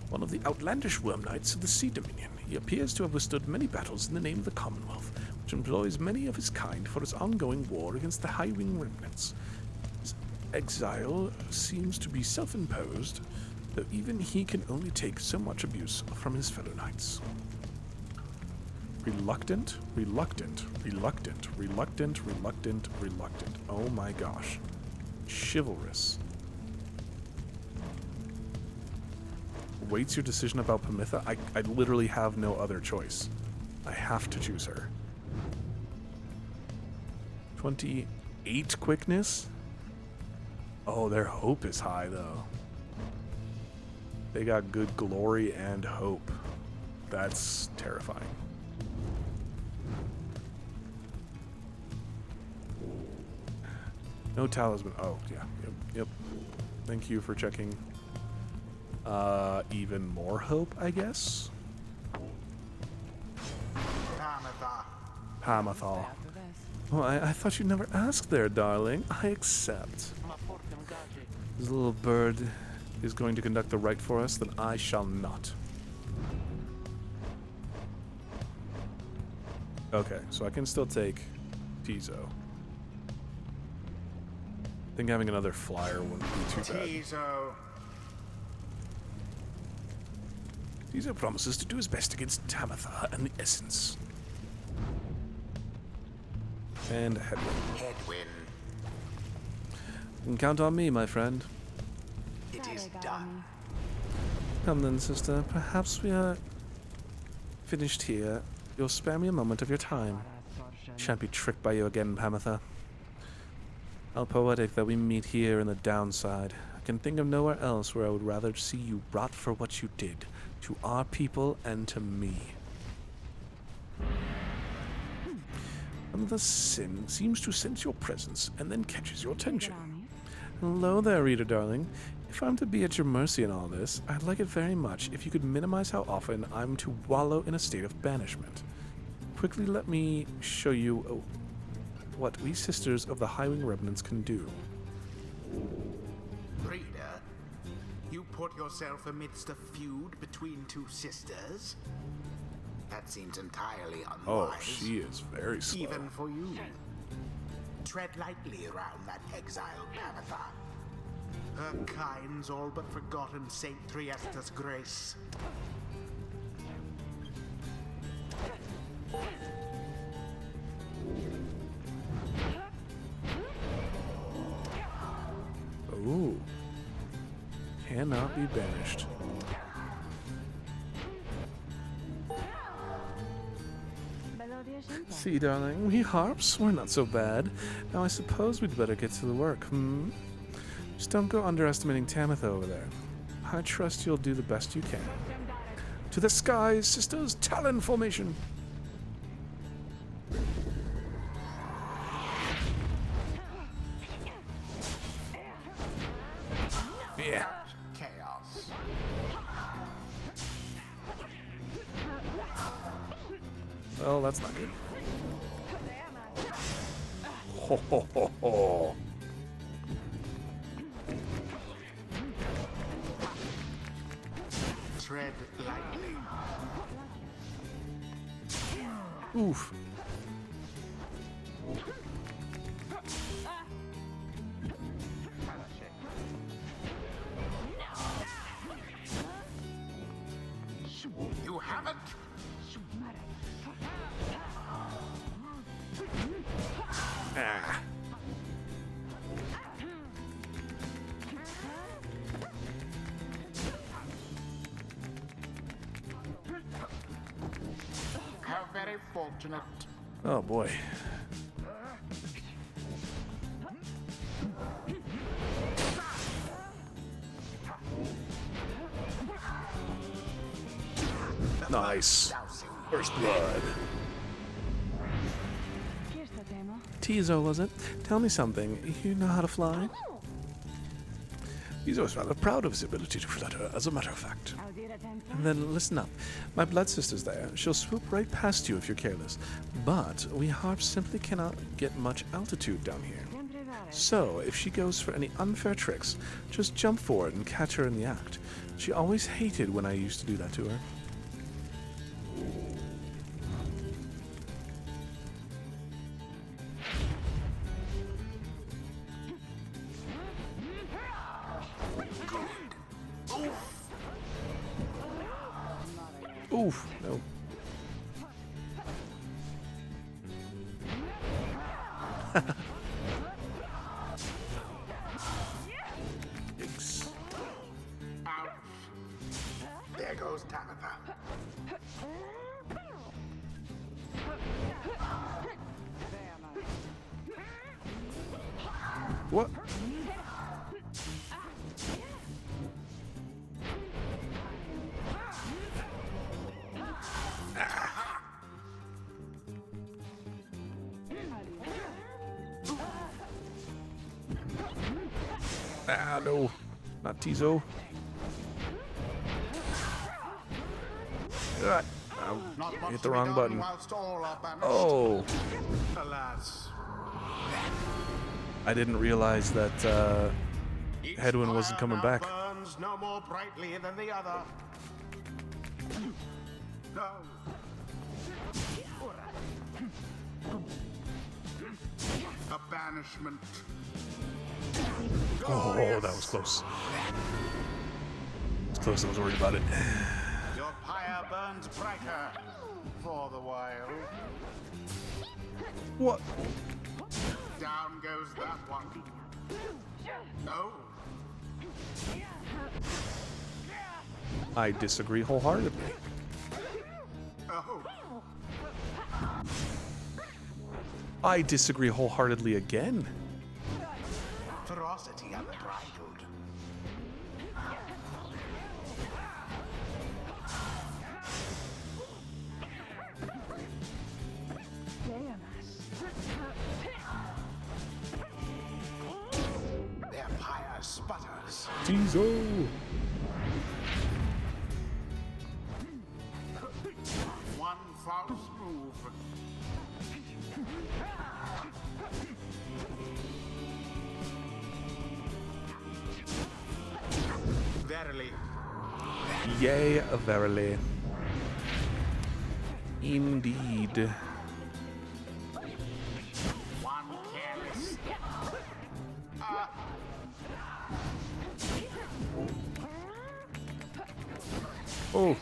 One of the outlandish worm knights of the Sea Dominion, he appears to have withstood many battles in the name of the Commonwealth, which employs many of his kind for its ongoing war against the High Wing remnants. His exile seems to be self-imposed, though even he can only take so much abuse from his fellow knights. Reluctant, reluctant, reluctant, reluctant, reluctant, reluctant. Oh my gosh. Chivalrous. Waits your decision about Prometha? I literally have no other choice. I have to choose her. 28 quickness? Oh, their hope is high, though. They got good glory and hope. That's terrifying. No talisman. Oh, yeah. Yep. Thank you for checking. Even more hope, I guess? Hamathal. Oh, I thought you'd never ask there, darling. I accept. This little bird is going to conduct the rite for us, then I shall not. Okay, so I can still take Tizo. I think having another flyer wouldn't be too bad. Tizo promises to do his best against Tamatha and the Essence. And Headwind. Headwind. You can count on me, my friend. It is done. Come then, sister. Perhaps we are finished here. You'll spare me a moment of your time. Shan't be tricked by you again, Pamatha. How poetic that we meet here in the downside. I can think of nowhere else where I would rather see you rot for what you did to our people and to me. The sin seems to sense your presence and then catches your attention. Hello there, reader darling. If I'm to be at your mercy in all this, I'd like it very much if you could minimize how often I'm to wallow in a state of banishment. Quickly let me show you what we sisters of the High Wing Remnants can do. Reader, you put yourself amidst a feud between two sisters? That seems entirely unwise. Oh, she is very slow. Even for you. Tread lightly around that exiled Ametha. Her kind's all but forgotten Saint Triesta's grace. Ooh. Cannot be banished. See, darling, we harps, we're not so bad. Now I suppose we'd better get to the work, Just don't go underestimating Tamitha over there. I trust you'll do the best you can. To the skies, sisters, Talon formation! Yeah. Chaos. Well, that's not good. Ho ho ho ho. Tread lightly. Oof. You have it. Ah. How very fortunate. Oh boy. Nice. First blood. Tizo, was it? Tell me something. You know how to fly? Tizo is rather proud of his ability to flutter, as a matter of fact. And then listen up. My blood sister's there. She'll swoop right past you if you're careless. But we harps simply cannot get much altitude down here. So, if she goes for any unfair tricks, just jump for it and catch her in the act. She always hated when I used to do that to her. Oof, no. Yikes. Ouch. There goes Tamitha. What? Ah, no. Not Tizo. Ah, Not much hit to the be wrong done button. whilst all are banished. Oh. Alas. I didn't realize that Each Hedwyn wasn't fire coming now back. burns no more brightly than the other. No. A banishment. Oh, that was close. It's close, I was worried about it. Your pyre burns brighter for the while. What? Down goes that one. Oh. I disagree wholeheartedly. Oh. I disagree wholeheartedly again. Ferocity unbridled. Their pyre sputters. Tizo! One false move. Verily. Yea, verily. Indeed. One careless step. Oh.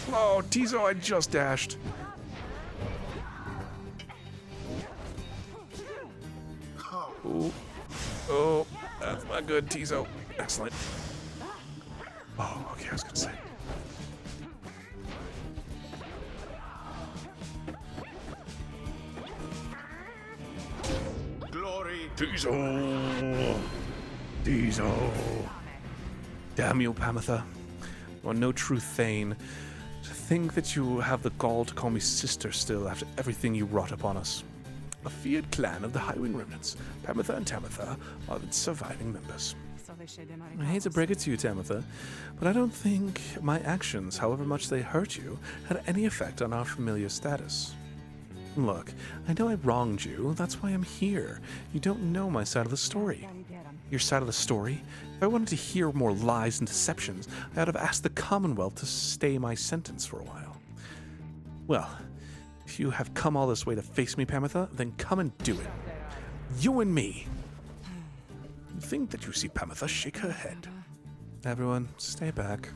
Oh, Tizo, I just dashed. Oh, oh, that's not good, Tizo. Excellent. Oh, okay, I was gonna say. Glory. Tizo! Tizo! Damn you, Pamitha. You are no true Thane. To think that you have the gall to call me sister still after everything you wrought upon us. A feared clan of the Highwing Remnants, Pamitha and Tamitha are its surviving members. I hate to break it to you, Tamitha, but I don't think my actions, however much they hurt you, had any effect on our familiar status. Look, I know I wronged you, that's why I'm here. You don't know my side of the story. Your side of the story? If I wanted to hear more lies and deceptions, I ought have asked the Commonwealth to stay my sentence for a while. Well, if you have come all this way to face me, Pamitha, then come and do it. You and me. You think that you see Pamitha shake her head. Everyone, stay back.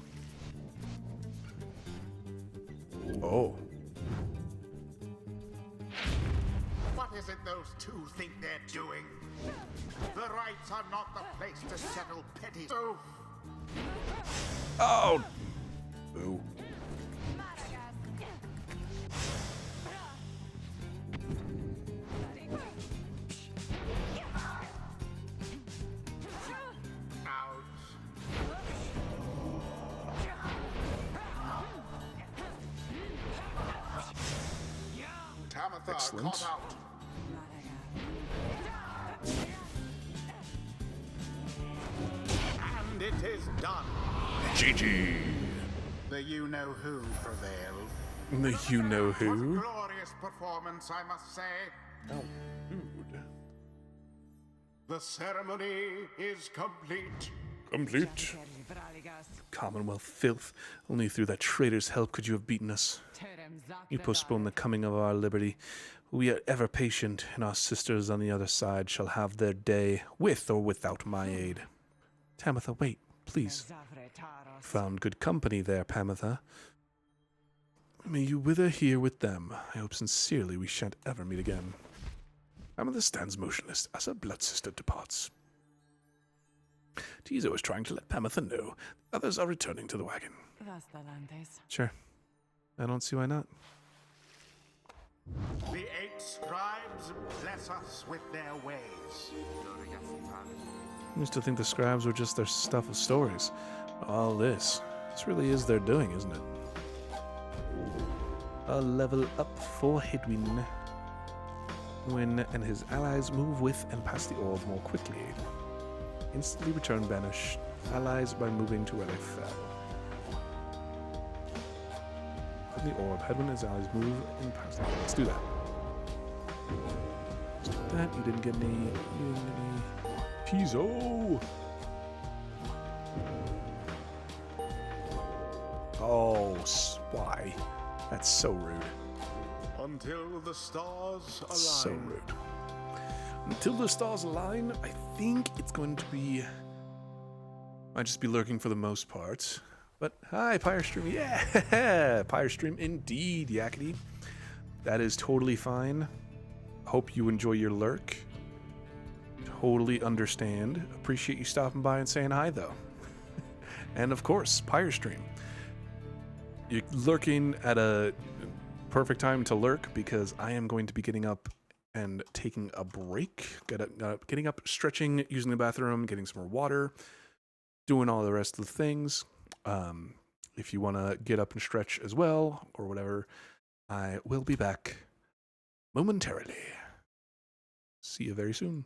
Oh. What is it those two think they're doing? The rights are not the place to settle petty. Oh, Oh! Boo. ouch. Tamitha Excellent. caught out. And it is done. GG. The you-know-who prevailed. The you-know-who. Glorious performance, I must say. Oh, dude. The ceremony is complete. Complete. Commonwealth filth. Only through that traitor's help could you have beaten us. You postpone the coming of our liberty. We are ever patient, and our sisters on the other side shall have their day, with or without my aid. Tamitha, wait, please. Found good company there, Pamitha. May you wither here with them. I hope sincerely we shan't ever meet again. Pamitha stands motionless as her blood sister departs. Tizo is trying to let Pamitha know the others are returning to the wagon. Sure. I don't see why not. The 8 scribes bless us with their ways. I used to think the scribes were just their stuff of stories. All this really is their doing, isn't it? A level up for Hidwin. Hidwin and his allies move with and past the orb more quickly. Instantly return banished allies by moving to where they fell. From the orb, Hedwin and his allies move and past the orb. Let's do that. Let's do that. You didn't get any. You didn't get any. Tizo! Oh, why? That's so rude. Until the stars align. So rude. Until the stars align, I think it's going to be... Might just be lurking for the most part. But hi, Pyre Stream. Yeah! Pyre Stream indeed, Yakety. That is totally fine. Hope you enjoy your lurk. Totally understand. Appreciate you stopping by and saying hi, though. And of course, Pyre Stream. You're lurking at a perfect time to lurk because I am going to be getting up and taking a break. Getting up, stretching, using the bathroom, getting some more water, doing all the rest of the things. If you want to get up and stretch as well, or whatever, I will be back momentarily. See you very soon.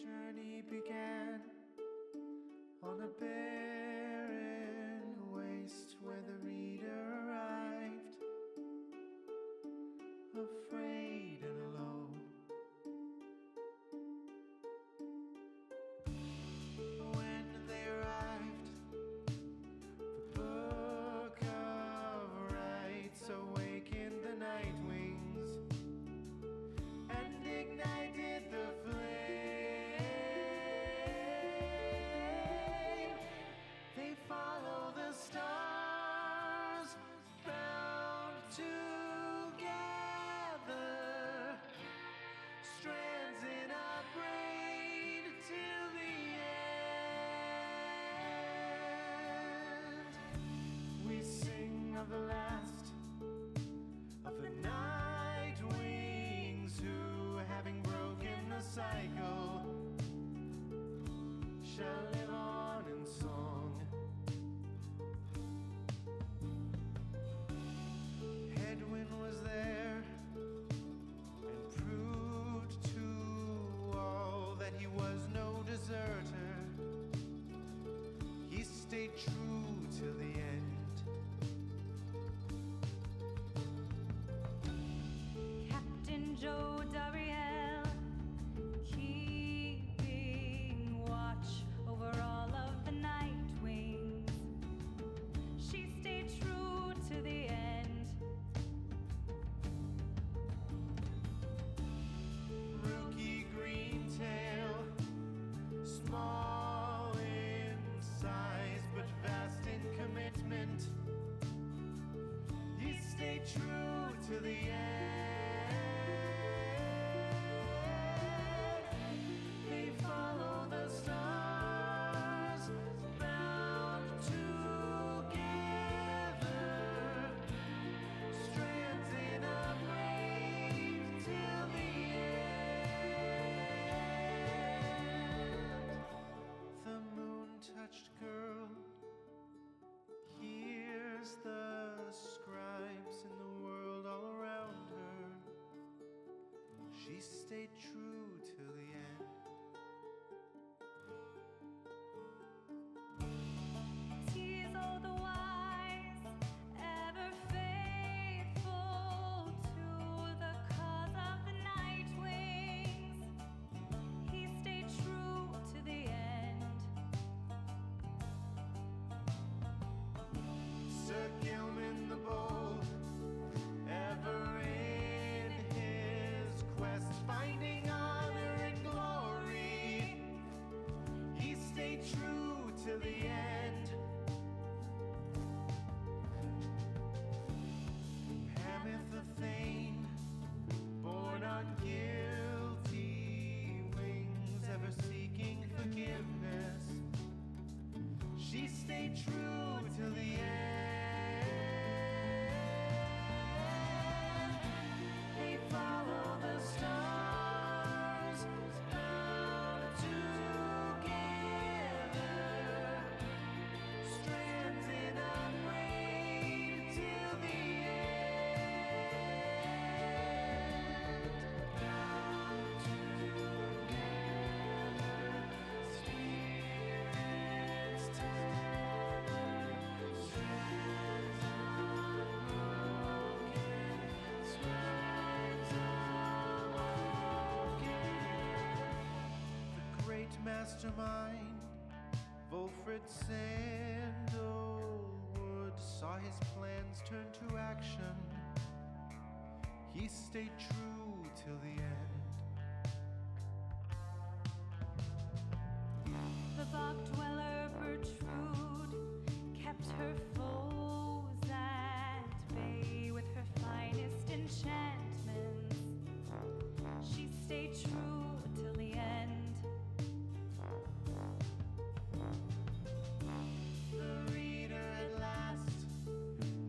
journey began on a barren waste where the reader arrived, afraid and alone. When they arrived, the book of rights awakened the night wings and ignited the flame. They follow the stars, bound together, strands in our brain till the end. We sing of the last of the night wings who, having broken the cycle, shall live on in song. Hedwyn was there and proved to all that he was no deserter. He stayed true till the end. Captain Joe Dariel, keeping watch over all of the night wings. She stayed true to the end. Rookie Greentail, small in size but vast in commitment. He stayed true to the end. They follow the stars, bound together, strands in a braid till the end. The moon-touched girl hears the scribes in the world all around her. She stayed true till the end. Tease all the wise, ever faithful to the cause of the night wings. He stayed true to the end. Sir Gilman the Bold, ever in his quest, finding honor and glory, he stayed true till the end. Hameth the Thane, born on guilty wings, ever seeking forgiveness, she stayed true till the end. They follow the stars, bound together, strands in a braid till the end. Bound together, spirits tether, strands unbroken, strands awoken. The great mastermind, Wolfred Sandalwood, saw his plans turn to action. He stayed true till the end. The bog dweller Bertrude kept her foes at bay with her finest enchantments. She stayed true till the end. The reader at last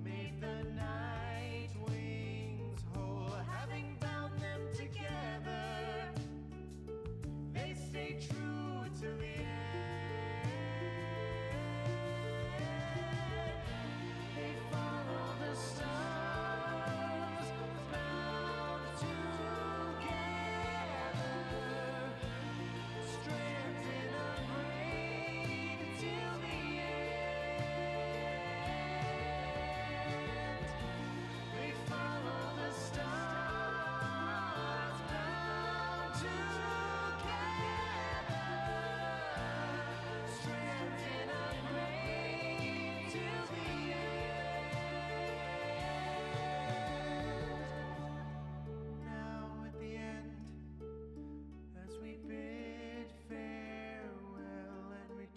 made the night wings whole, having bound them together. They stayed true till the end.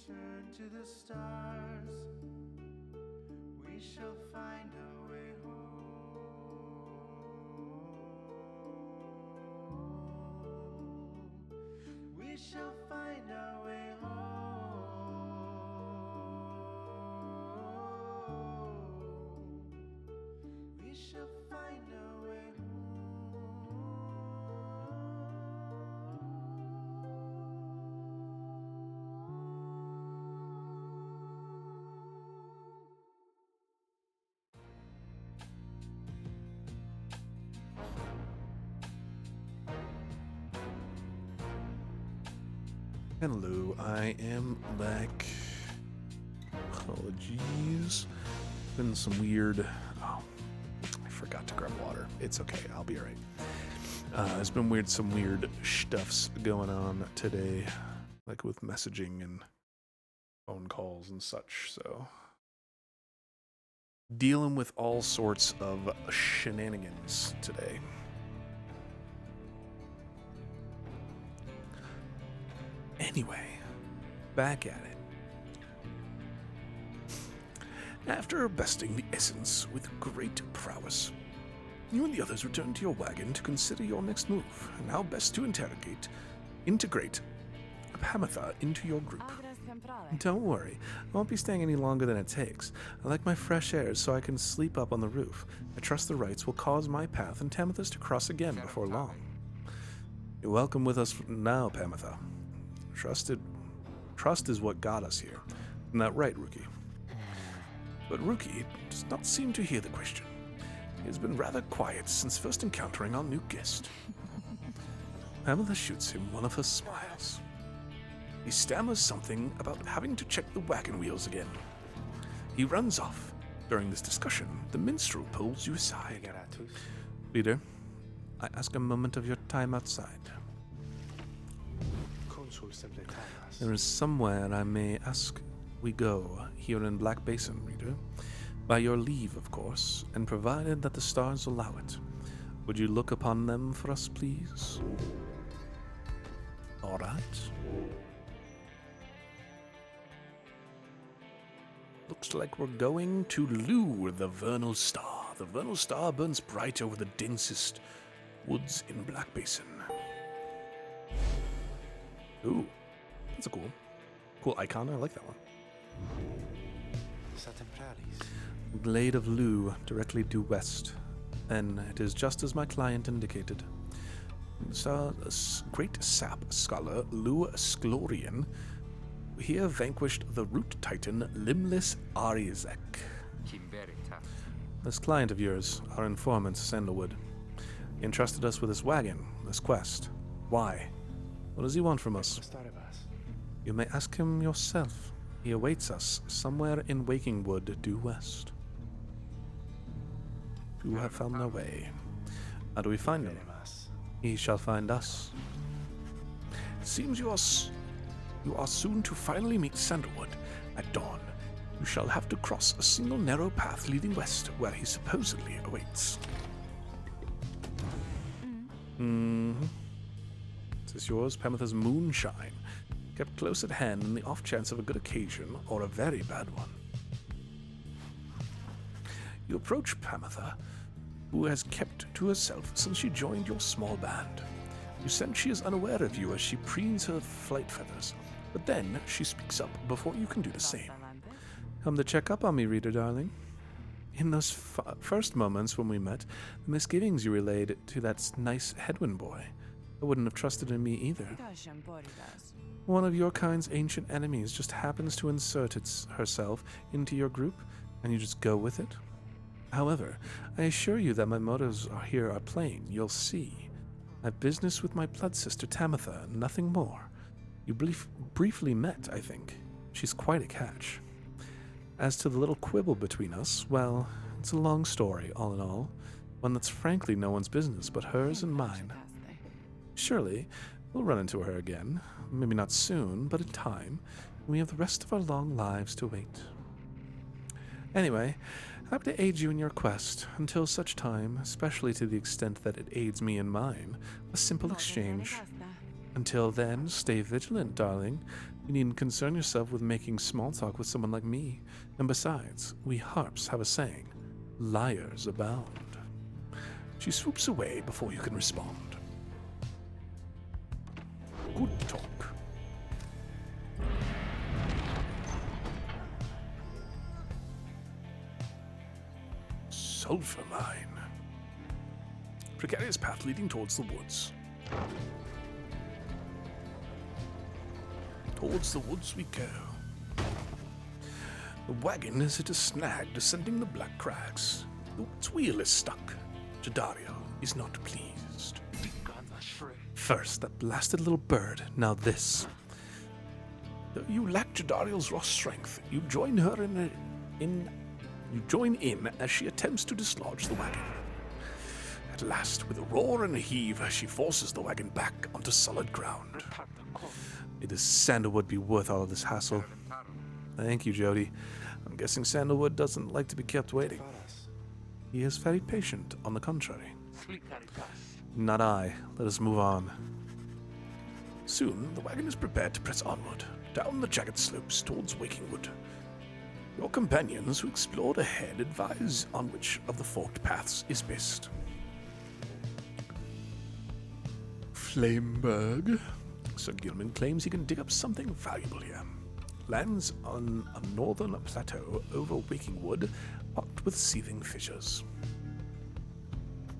turn to the stars. We shall find our way home. We shall find our way home. We shall find our way Hello, I am back. Apologies. Been some weird. Oh, I forgot to grab water. It's okay, I'll be alright. There's been some weird stuffs going on today, like with messaging and phone calls and such, so. Dealing with all sorts of shenanigans today. Anyway, back at it. After besting the essence with great prowess, you and the others return to your wagon to consider your next move and how best to integrate Pamatha into your group. Don't worry, I won't be staying any longer than it takes. I like my fresh air so I can sleep up on the roof. I trust the rites will cause my path and Tamitha's to cross again before long. You're welcome with us now, Pamatha. Trust is what got us here. Isn't that right, Rookie? But Rookie does not seem to hear the question. He has been rather quiet since first encountering our new guest. Pamela shoots him one of her smiles. He stammers something about having to check the wagon wheels again. He runs off. During this discussion, the minstrel pulls you aside. Leader, I ask a moment of your time outside. There is somewhere I may ask we go here in Black Basin, reader. By your leave, of course, and provided that the stars allow it. Would you look upon them for us, please? All right. Looks like we're going to lure the Vernal Star. The Vernal Star burns bright over the densest woods in Black Basin. Ooh, that's a cool icon. I like that one. Glade of Lu, directly due west. And it is just as my client indicated. Great sap scholar Lu Sklorian here vanquished the root titan Limbless Arizek. This client of yours, our informant Sandalwood, he entrusted us with this wagon, this quest. Why? What does he want from us? You may ask him yourself. He awaits us somewhere in Wakingwood due west. Who have found their way. How do we find him? He shall find us. It seems you are soon to finally meet Sandalwood. At dawn, you shall have to cross a single narrow path leading west where he supposedly awaits. This is yours, Pamatha's moonshine, kept close at hand in the off chance of a good occasion or a very bad one. You approach Pamatha, who has kept to herself since she joined your small band. You sense she is unaware of you as she preens her flight feathers, but then she speaks up before you can do the same. Come to check up on me, reader darling. In those first moments when we met, the misgivings you relayed to that nice Headwind boy, I wouldn't have trusted in me either. One of your kind's ancient enemies just happens to insert herself into your group, and you just go with it. However, I assure you that my motives are plain. You'll see. I have business with my blood sister Tamitha, nothing more. You briefly met, I think. She's quite a catch. As to the little quibble between us, well, it's a long story, all in all. One that's frankly no one's business but hers and mine. Surely, we'll run into her again. Maybe not soon, but in time. We have the rest of our long lives to wait. Anyway, happy to aid you in your quest, until such time, especially to the extent that it aids me in mine. A simple exchange. Until then, stay vigilant, darling. You needn't concern yourself with making small talk with someone like me. And besides, we harps have a saying, liars abound. She swoops away before you can respond. Good talk. Sulphur mine. Precarious path leading towards the woods. Towards the woods we go. The wagon has hit a snag descending the black crags. Its wheel is stuck. Jadario is not pleased. First, that blasted little bird, now this. Though you lack Jadario's raw strength, you join her you join in as she attempts to dislodge the wagon. At last, with a roar and a heave, she forces the wagon back onto solid ground. May this sandalwood be worth all of this hassle. Thank you, Jody. I'm guessing Sandalwood doesn't like to be kept waiting. He is very patient, on the contrary. Not I. Let us move on. Soon, the wagon is prepared to press onward, down the jagged slopes towards Wakingwood. Your companions who explored ahead advise on which of the forked paths is best. Flameberg. Sir Gilman claims he can dig up something valuable here. Lands on a northern plateau over Wakingwood, pocked with seething fissures.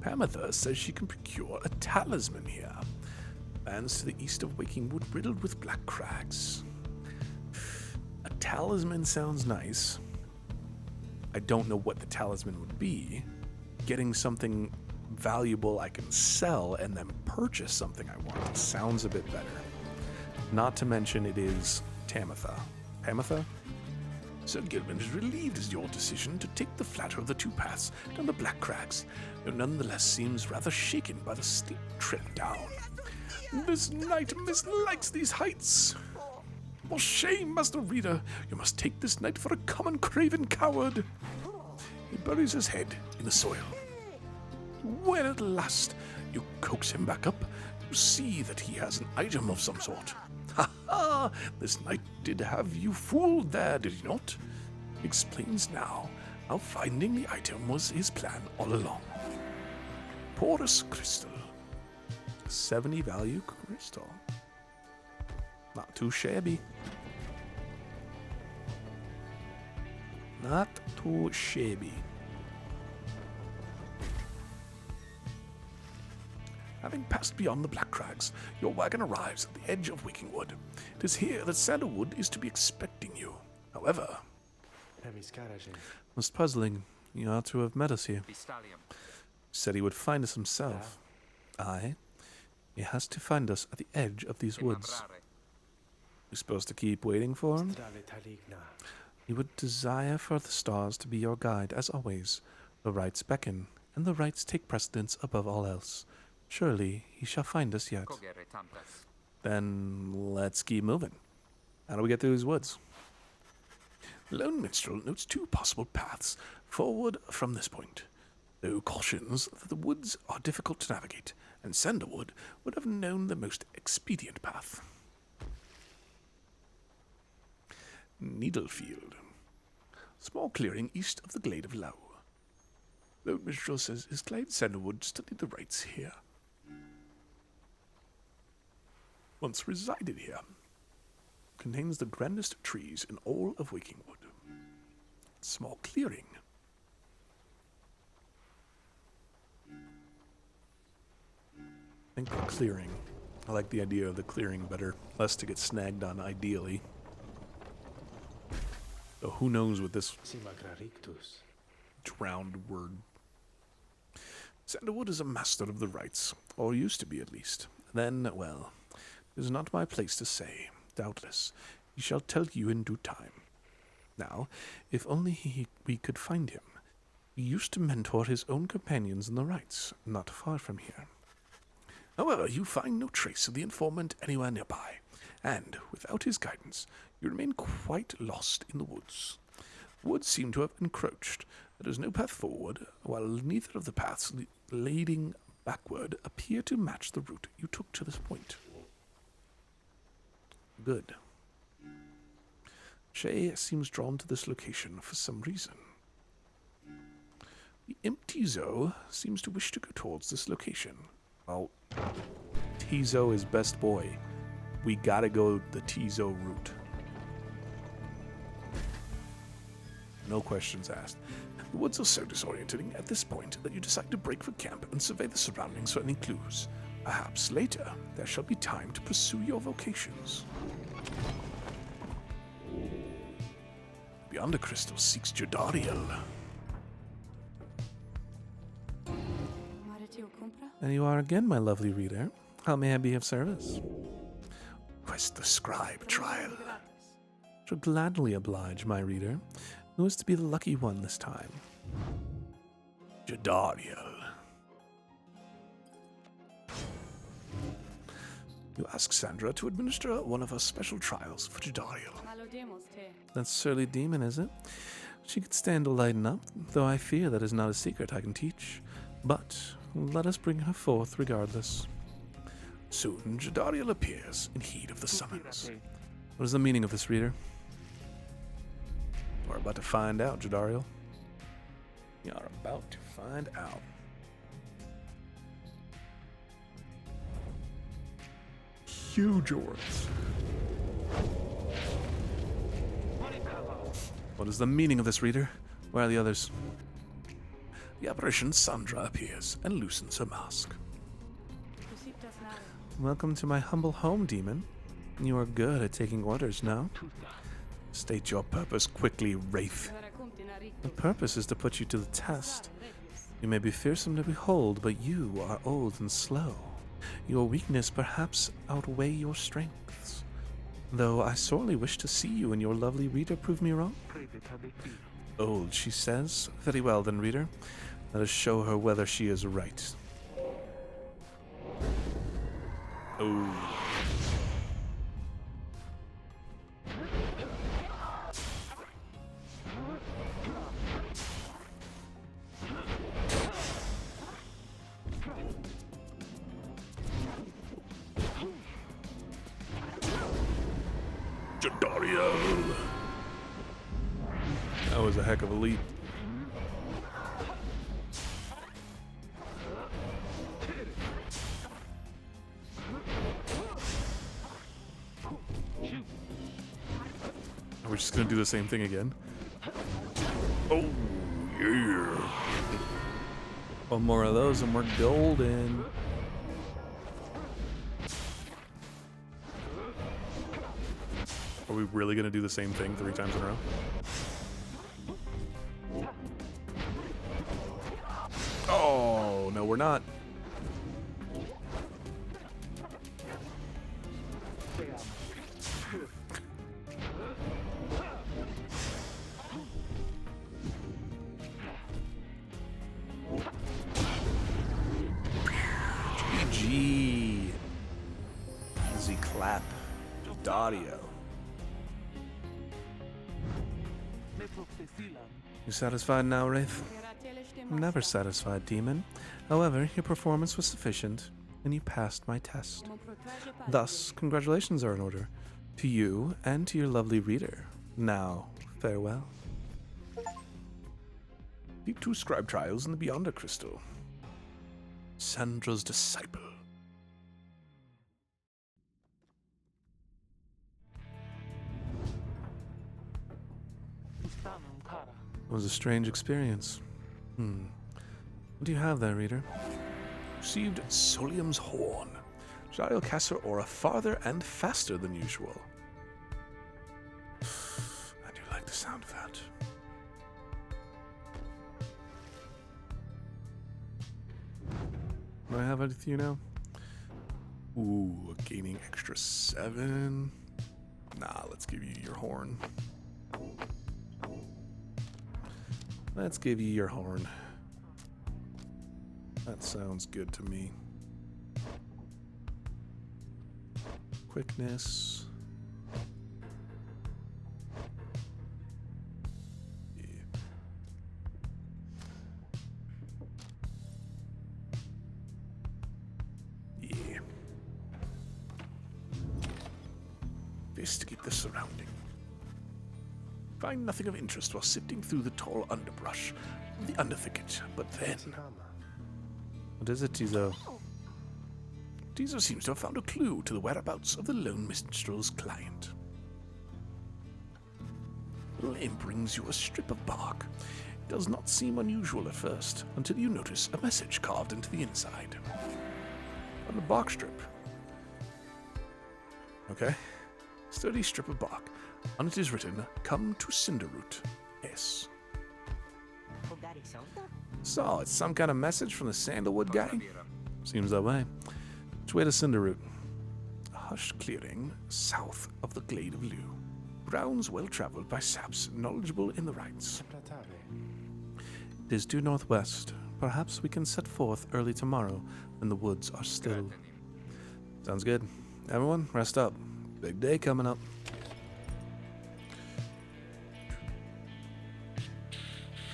Pamitha says she can procure a talisman here. Lands to the east of Wakingwood riddled with black crags. A talisman sounds nice. I don't know what the talisman would be. Getting something valuable I can sell and then purchase something I want sounds a bit better. Not to mention it is Tamitha. Pamitha? Sir Gilman is relieved at your decision to take the flatter of the two paths down the black crags, though nonetheless seems rather shaken by the steep trip down. This knight mislikes these heights. For shame, Master Reader, you must take this knight for a common craven coward. He buries his head in the soil. When at last you coax him back up, you see that he has an item of some sort. Ha ha! This knight did have you fooled there, did he not? He explains now how finding the item was his plan all along. Porous crystal. 70 value crystal. Not too shabby. Not too shabby. Having passed beyond the Black Crags, your wagon arrives at the edge of Wakingwood. It is here that Sandalwood is to be expecting you. However, most puzzling. You ought to have met us here. Said he would find us himself. Aye. He has to find us at the edge of these woods. We're supposed to keep waiting for him? He would desire for the stars to be your guide, as always. The rights beckon, and the rights take precedence above all else. Surely he shall find us yet. Then let's keep moving. How do we get through these woods? Lone Minstrel notes two possible paths forward from this point, though cautions that the woods are difficult to navigate, and Sandalwood would have known the most expedient path. Needlefield. Small clearing east of the Glade of Low. Lone Minstrel says his client Sandalwood studied the rites here. Once resided here. Contains the grandest trees in all of Wakingwood. Small clearing. I think the clearing. I like the idea of the clearing better. Less to get snagged on, ideally. Though who knows what this drowned word. Sandalwood is a master of the rites, or used to be at least. Then, well, it is not my place to say. Doubtless, he shall tell you in due time. Now, if only we could find him. He used to mentor his own companions in the rites, not far from here. However, you find no trace of the informant anywhere nearby, and, without his guidance, you remain quite lost in the woods. The woods seem to have encroached. There is no path forward, while neither of the paths leading backward appear to match the route you took to this point. Good. Shay seems drawn to this location for some reason. The imp Tizo seems to wish to go towards this location. Well, Tizo is best boy. We gotta go the Tizo route. No questions asked. The woods are so disorienting at this point that you decide to break for camp and survey the surroundings for any clues. Perhaps later there shall be time to pursue your vocations. Beyond a crystal seeks Jodariel. And you are again, my lovely reader. How may I be of service? Quest the scribe trial. Shall gladly oblige, my reader. Who is to be the lucky one this time? Jodariel. You ask Sandra to administer one of her special trials for Jodariel. That surly demon, is it? She could stand to lighten up, though I fear that is not a secret I can teach. But let us bring her forth regardless. Soon Jodariel appears in heed of the summons. What is the meaning of this, reader? We're about to find out, Jodariel. We are about to find out. Huge words. What is the meaning of this, reader? Where are the others? The apparition Sandra appears and loosens her mask. Welcome to my humble home, demon. You are good at taking orders now. State your purpose quickly, Wraith. The purpose is to put you to the test. You may be fearsome to behold, but you are old and slow. Your weakness perhaps outweigh your strengths. Though I sorely wish to see you and your lovely reader prove me wrong. Old, she says. Very well then, reader. Let us show her whether she is right. Oh. Jodariel! That was a heck of a leap. Are we just gonna do the same thing again? Oh, yeah. One more of those and we're golden. Are we really gonna do the same thing 3 times in a row? Oh, no, we're not. GG. Easy clap. Jodariel. You satisfied now, Wraith? I'm never satisfied, demon. However, your performance was sufficient, and you passed my test. Thus, congratulations are in order. To you, and to your lovely reader. Now, farewell. Deep 2 scribe trials in the Beyonder Crystal. Sandra's disciple. It was a strange experience. What do you have there, reader? Received Solium's Horn. Jodariel casts her aura farther and faster than usual. I do like the sound of that. Do I have it with you now? Ooh, gaining extra 7. Nah, let's give you your horn. Let's give you your horn. That sounds good to me. Quickness. Yeah. Yeah. Investigate the surrounding. Find nothing of interest while sifting through the tall underbrush of the underthicket, but then... What is it, Tizo? Tizo seems to have found a clue to the whereabouts of the lone minstrel's client. The little imp brings you a strip of bark. It does not seem unusual at first, until you notice a message carved into the inside. On the bark strip. Okay. Sturdy strip of bark. On it is written, "Come to Cinderroot. S." So, it's some kind of message from the Sandalwood guy? Seems that way. Which way to Cinderroot? A hushed clearing south of the Glade of Lugh. Grounds well traveled by saps knowledgeable in the rites. It is due northwest. Perhaps we can set forth early tomorrow when the woods are still. Sounds good. Everyone, rest up. Big day coming up.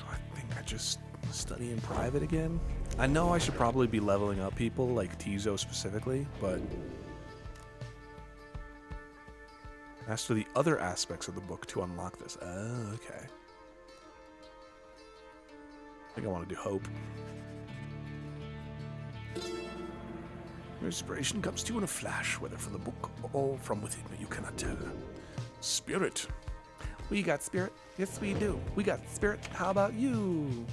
I think I just study in private again. I know I should probably be leveling up people, like Tizo specifically, but master the other aspects of the book to unlock this. Oh, okay. I think I want to do hope. Your inspiration comes to you in a flash, whether from the book or from within, you cannot tell. Spirit. We got spirit. Yes, we do. We got spirit. How about you?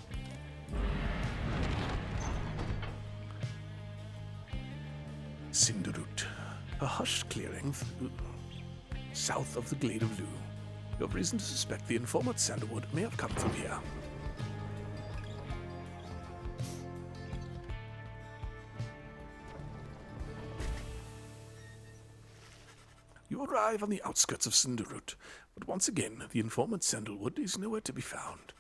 Cinderroot. A hushed clearing south of the Glade of Lugh. You have reason to suspect the informant Sandalwood may have come through here. You arrive on the outskirts of Cinderroot, but once again, the informant Sandalwood is nowhere to be found.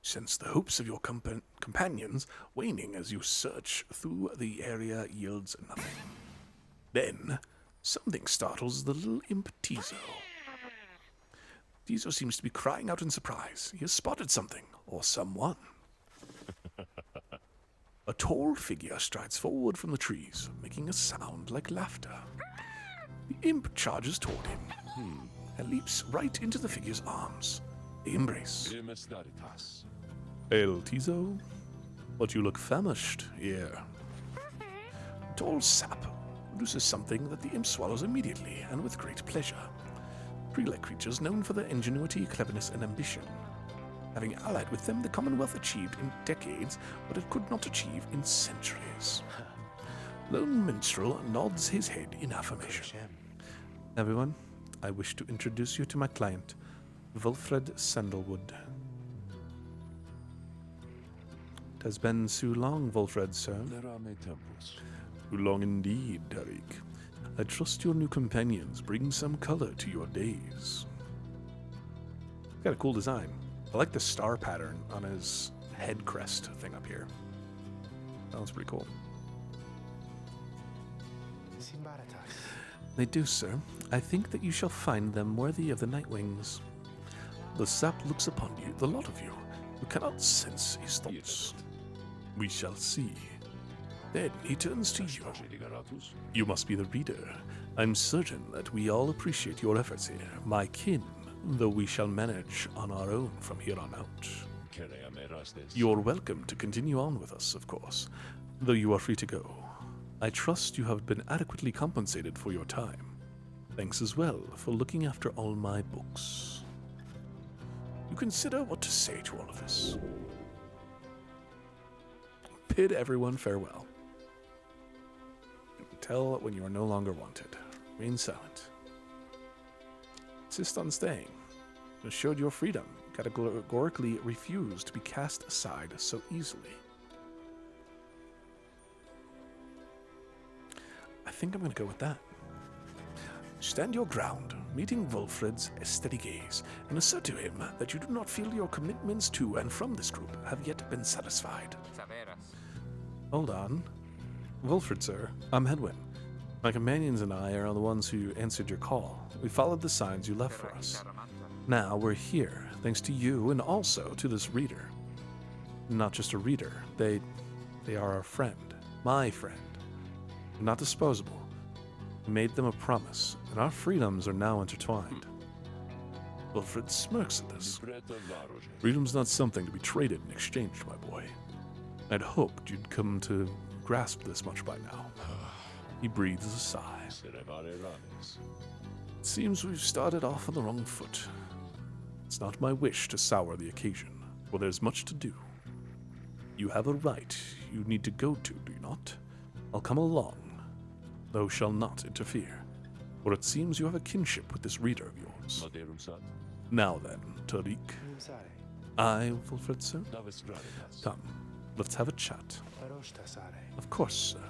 Sense the hopes of your companions waning as you search through the area yields nothing. Then, something startles the little imp Tizo. Tizo seems to be crying out in surprise. He has spotted something, or someone. A tall figure strides forward from the trees, making a sound like laughter. The imp charges toward him and leaps right into the figure's arms. They embrace. Hail, Tizo. But you look famished here. The tall sap produces something that the imp swallows immediately and with great pleasure. Tree-like creatures known for their ingenuity, cleverness, and ambition. Having allied with them, the Commonwealth achieved in decades what it could not achieve in centuries. Lone Minstrel nods his head in affirmation. Everyone, I wish to introduce you to my client, Wilfred Sandalwood. It has been so long, Wilfred, sir. Too long indeed, Tariq. I trust your new companions bring some color to your days. Got a cool design. I like the star pattern on his head crest thing up here. That one's pretty cool. They do, sir. I think that you shall find them worthy of the Nightwings. The sap looks upon you, the lot of you. You cannot sense his thoughts. We shall see. Then he turns to you. You must be the reader. I'm certain that we all appreciate your efforts here, my kin, though we shall manage on our own from here on out. You're welcome to continue on with us, of course, though you are free to go. I trust you have been adequately compensated for your time. Thanks as well for looking after all my books. You consider what to say to all of this. Bid everyone farewell. Tell when you are no longer wanted. Remain silent. Insist on staying. You showed your freedom. Categorically refused to be cast aside so easily. I think I'm going to go with that. Stand your ground, meeting Wilfred's steady gaze, and assert to him that you do not feel your commitments to and from this group have yet been satisfied. Hold on. Wilfred, sir, I'm Hedwin. My companions and I are the ones who answered your call. We followed the signs you left for us. Now we're here, thanks to you and also to this reader. Not just a reader, they are our friend. My friend. Not disposable. We made them a promise, and our freedoms are now intertwined. Wilfred smirks at this. Freedom's not something to be traded and exchanged, my boy. I'd hoped you'd come to grasp this much by now. He breathes a sigh. It seems we've started off on the wrong foot. It's not my wish to sour the occasion, for there's much to do. You have a right you need to go to, do you not? I'll come along, though shall not interfere, for it seems you have a kinship with this reader of yours. Now then, Tariq. I, Wilfred, sir? Come, let's have a chat. Of course, sir.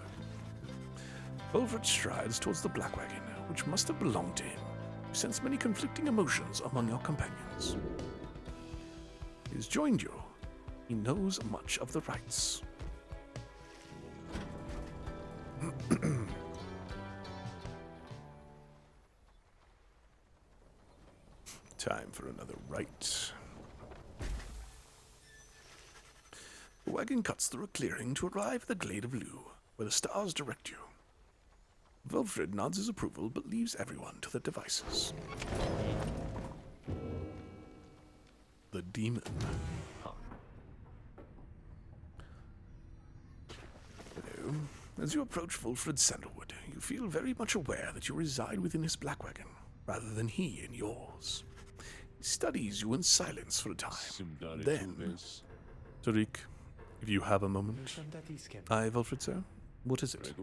Wilfred strides towards the black wagon, which must have belonged to him. You sense many conflicting emotions among your companions. He has joined you. He knows much of the rites. Time for another rite. The wagon cuts through a clearing to arrive at the Glade of Lu, where the stars direct you. Wilfred nods his approval, but leaves everyone to their devices. The demon. Hello. As you approach Wilfred Sandalwood, you feel very much aware that you reside within his black wagon, rather than he in yours. He studies you in silence for a time. Then, Tariq, if you have a moment. I, Wilfred, sir? What is it?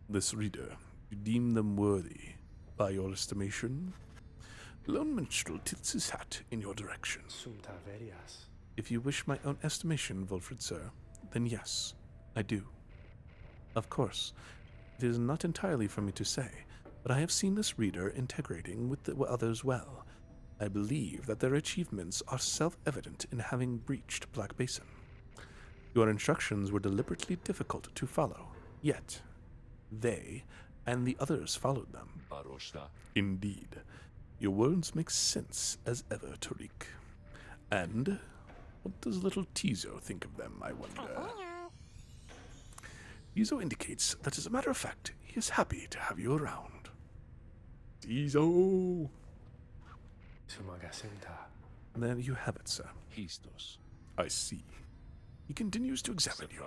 This reader, you deem them worthy, by your estimation? The lone minstrel tilts his hat in your direction. If you wish my own estimation, Wilfred, sir, then yes, I do. Of course, it is not entirely for me to say, but I have seen this reader integrating with the others well. I believe that their achievements are self-evident in having breached Black Basin. Your instructions were deliberately difficult to follow, yet they and the others followed them. Indeed. Your words make sense as ever, Tariq. And what does little Tizo think of them, I wonder? Tizo indicates that, as a matter of fact, he is happy to have you around. Tizo! There you have it, sir. I see. He continues to examine you.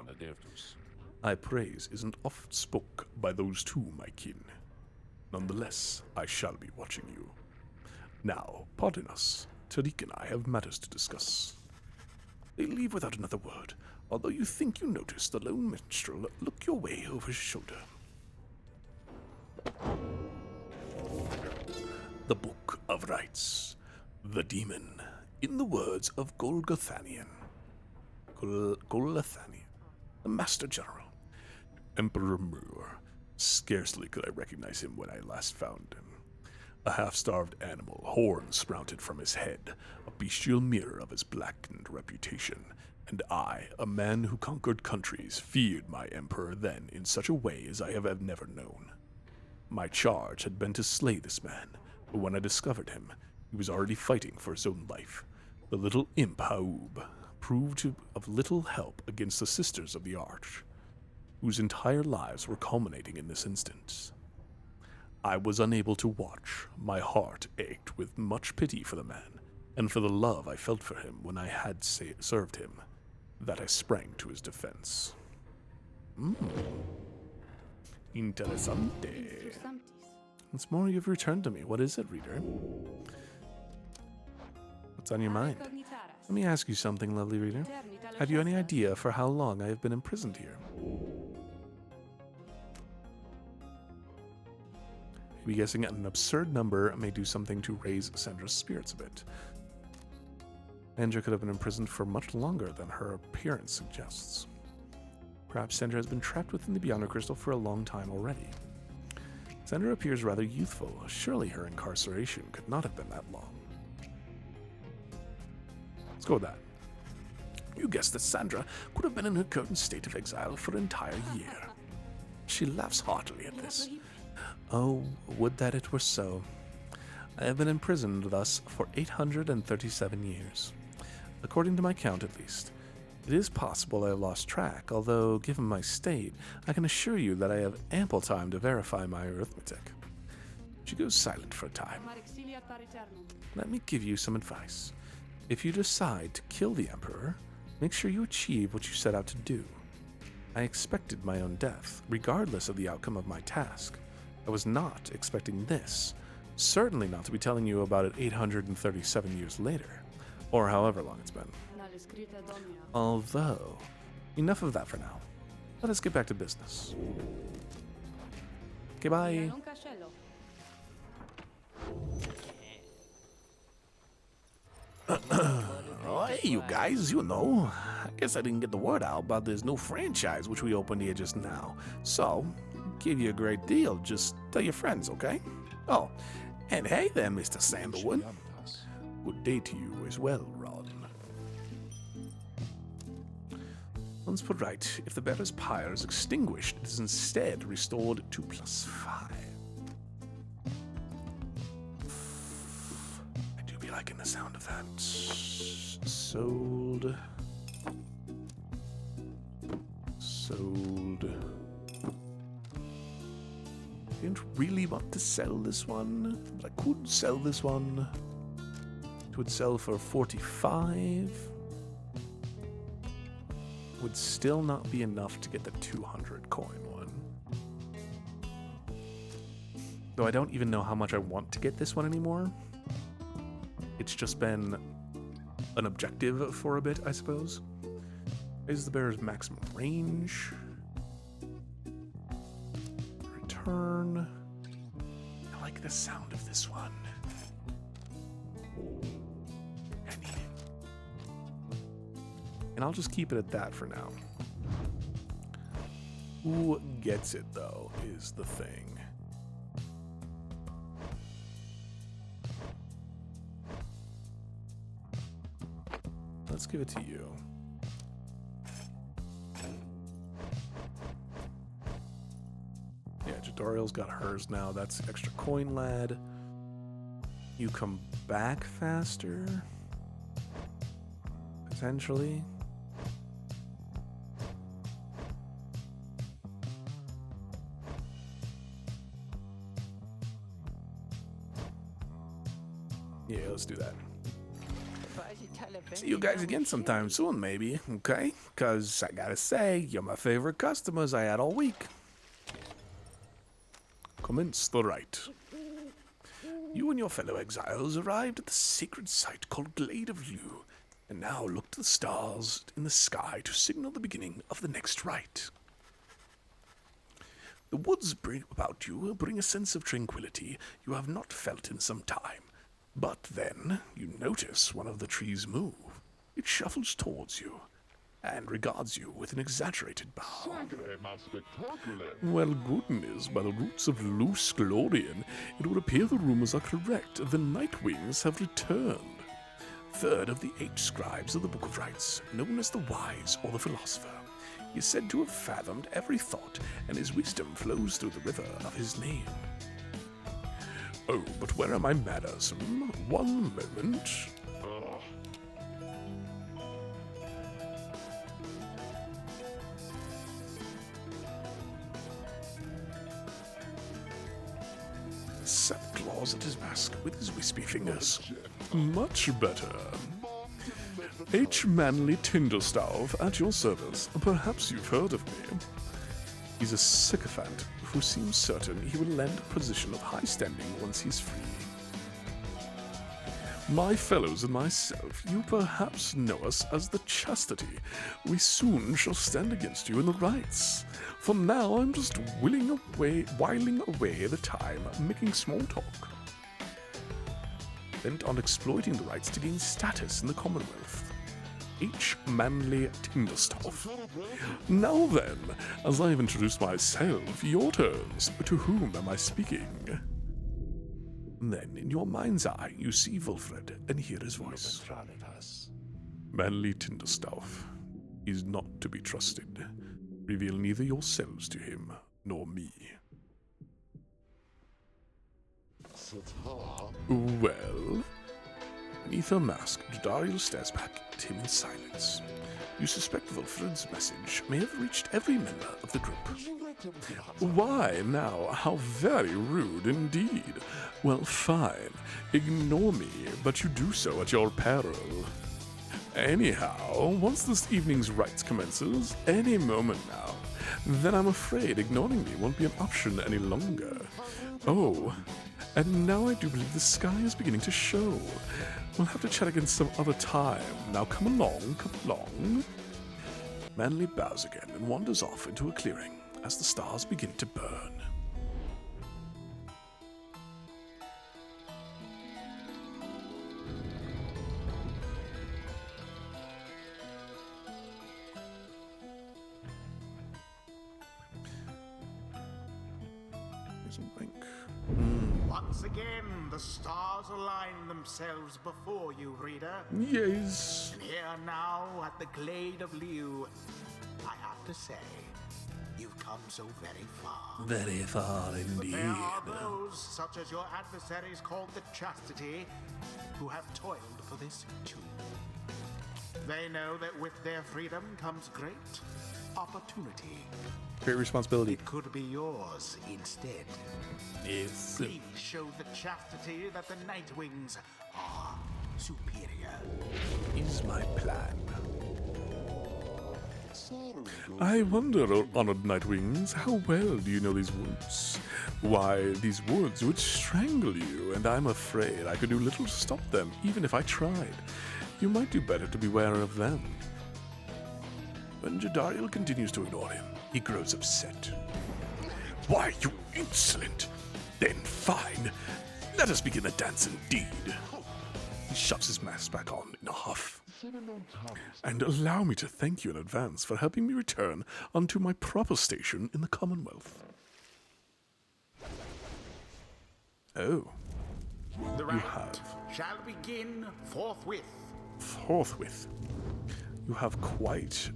My praise isn't oft spoke by those two, my kin. Nonetheless, I shall be watching you. Now, pardon us. Tariq and I have matters to discuss. They leave without another word, although you think you notice the lone minstrel look your way over his shoulder. The Book of Rites. The Demon. In the words of Golgothanian. Golgothanian, the Master General. Emperor Mur. Scarcely could I recognize him when I last found him. A half-starved animal, horns sprouted from his head, a bestial mirror of his blackened reputation. And I, a man who conquered countries, feared my emperor then in such a way as I have never known. My charge had been to slay this man, but when I discovered him, he was already fighting for his own life. The little imp Haub proved of little help against the Sisters of the Arch, whose entire lives were culminating in this instance. I was unable to watch. My heart ached with much pity for the man, and for the love I felt for him when I had served him, that I sprang to his defense. Interessante. Once more you've returned to me. What is it, reader? What's on your mind? Let me ask you something, lovely reader. Have you any idea for how long I have been imprisoned here? Maybe guessing at an absurd number may do something to raise Sandra's spirits a bit. Sandra could have been imprisoned for much longer than her appearance suggests. Perhaps Sandra has been trapped within the Beyonder Crystal for a long time already. Sandra appears rather youthful. Surely her incarceration could not have been that long. Let's go with that. You guessed that Sandra could have been in her current state of exile for an entire year. She laughs heartily at this. Oh, would that it were so. I have been imprisoned thus for 837 years. According to my count, at least. It is possible I have lost track, although, given my state, I can assure you that I have ample time to verify my arithmetic. She goes silent for a time. Let me give you some advice. If you decide to kill the Emperor, make sure you achieve what you set out to do. I expected my own death, regardless of the outcome of my task. I was not expecting this. Certainly not to be telling you about it 837 years later, or however long it's been. Although, enough of that for now. Let us get back to business. Okay, bye. Oh, hey, you guys, I guess I didn't get the word out about this new franchise which we opened here just now. So, give you a great deal. Just tell your friends, okay? Oh, and hey there, Mr. Sandalwood. Good day to you as well, Rawdon. Once put right, if the bearer's pyre is extinguished, it is instead restored to +5. I do be liking the sound of that. Sold. Didn't really want to sell this one, but I could sell this one. It would sell for 45. Would still not be enough to get the 200 coin one. Though I don't even know how much I want to get this one anymore. It's just been an objective for a bit, I suppose. Is the bearer's maximum range? Return. I like the sound of this one. I need it. And I'll just keep it at that for now. Who gets it, though, is the thing. Let's give it to you. Yeah, Jadoriel's got hers now. That's extra coin, lad. You come back faster? Potentially. Yeah, let's do that. See you guys again sometime soon, maybe, okay? Because I gotta say, you're my favorite customers I had all week. Commence the rite. You and your fellow exiles arrived at the sacred site called Glade of Liu, and now look to the stars in the sky to signal the beginning of the next rite. The woods about you bring a sense of tranquility you have not felt in some time. But then, you notice one of the trees move. It shuffles towards you, and regards you with an exaggerated bow. Well, goodness, by the roots of loose Glorian, it would appear the rumors are correct. The Nightwings have returned. Third of the 8 scribes of the Book of Rites, known as the Wise or the Philosopher. He is said to have fathomed every thought, and his wisdom flows through the river of his name. Oh, but where are my manners? One moment. Santa Claus at his mask with his wispy fingers. Much better. H. Manly Tinderstove at your service. Perhaps you've heard of me. He's a sycophant who seems certain he will land a position of high standing once he's free. My fellows and myself, you perhaps know us as the Chastity. We soon shall stand against you in the rites. For now, I'm just whiling away the time, making small talk. Bent on exploiting the rites to gain status in the Commonwealth. H. Manly Tinderstove. Now then, as I have introduced myself, your turns. To whom am I speaking? Then, in your mind's eye, you see Wilfred and hear his voice. Manly Tinderstove is not to be trusted. Reveal neither yourselves to him nor me. Well, Beneath her mask, Jadariel stares back at him in silence. You suspect Wilfred's message may have reached every member of the group. Why now? How very rude indeed. Well, fine. Ignore me, but you do so at your peril. Anyhow, once this evening's rites commences, any moment now, then I'm afraid ignoring me won't be an option any longer. Oh, and now I do believe the sky is beginning to show. We'll have to chat again some other time. Now come along, come along. Manly bows again and wanders off into a clearing as the stars begin to burn. There's a wink. Once again, the stars align themselves before you, reader. Yes. And here now at the Glade of Liu, I have to say, you've come so very far. Very far indeed. There are those, such as your adversaries called the Chastity, who have toiled for this too. They know that with their freedom comes great opportunity. Great responsibility. It could be yours instead. Yes. Please show the Chastity that the Nightwings are superior. Is my plan. I wonder, honored Nightwings, how well do you know these woods? Why, these woods would strangle you, and I'm afraid I could do little to stop them, even if I tried. You might do better to beware of them. When Jadariel continues to ignore him, he grows upset. Why, you insolent! Then fine, let us begin the dance indeed. He shoves his mask back on in a huff. And allow me to thank you in advance for helping me return unto my proper station in the Commonwealth. Oh, The you rite have. shall begin forthwith. Forthwith. You have quite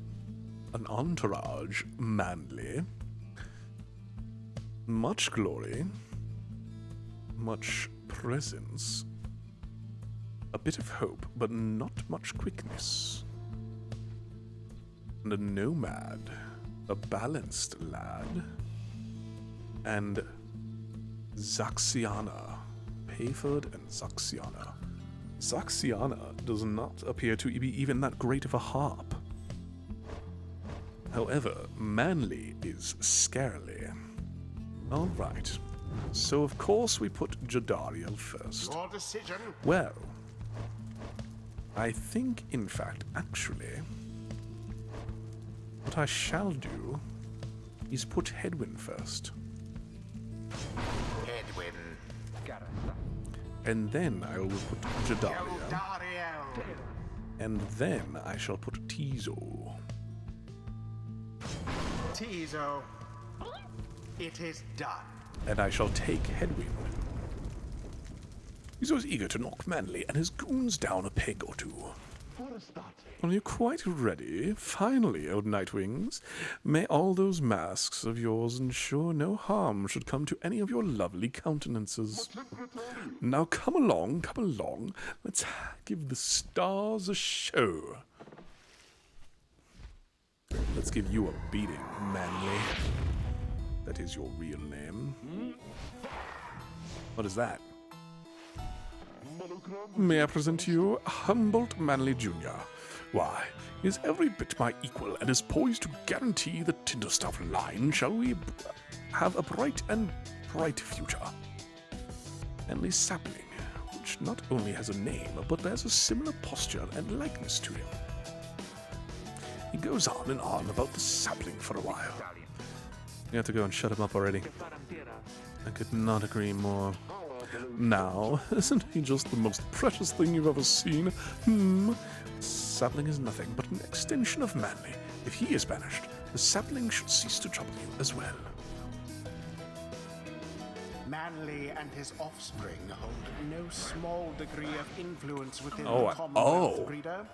an entourage, Manly. Much glory. Much presence. A bit of hope, but not much quickness. And a nomad. A balanced lad. And Zaxiana. Payford and Zaxiana. Zaxiana does not appear to be even that great of a harp. However, Manly is scarily. Alright, so of course we put Jadariel first. Your decision. Well, I think, in fact, actually, what I shall do is put Hedwyn first. Edwin. And then I will put Jadariel. Dariel. And then I shall put Tizo. Tizo. It is done. And I shall take Hedwyn. He's always eager to knock Manly and his goons down a peg or two. Are you quite ready? Finally, old Nightwings. May all those masks of yours ensure no harm should come to any of your lovely countenances. Now come along, come along. Let's give the stars a show. Let's give you a beating, Manly. That is your real name. What is that? May I present to you Humboldt Manley Jr. Why, he is every bit my equal and is poised to guarantee the Tinderstuff line shall we have a bright future. Manley Sapling, which not only has a name, but bears a similar posture and likeness to him. He goes on and on about the sapling for a while. You have to go and shut him up already. I could not agree more. Now, isn't he just the most precious thing you've ever seen? Sapling is nothing but an extension of Manly. If he is banished, the sapling should cease to trouble you as well. Manly and his offspring hold no small degree of influence within Oh, the Commonwealth, oh. reader.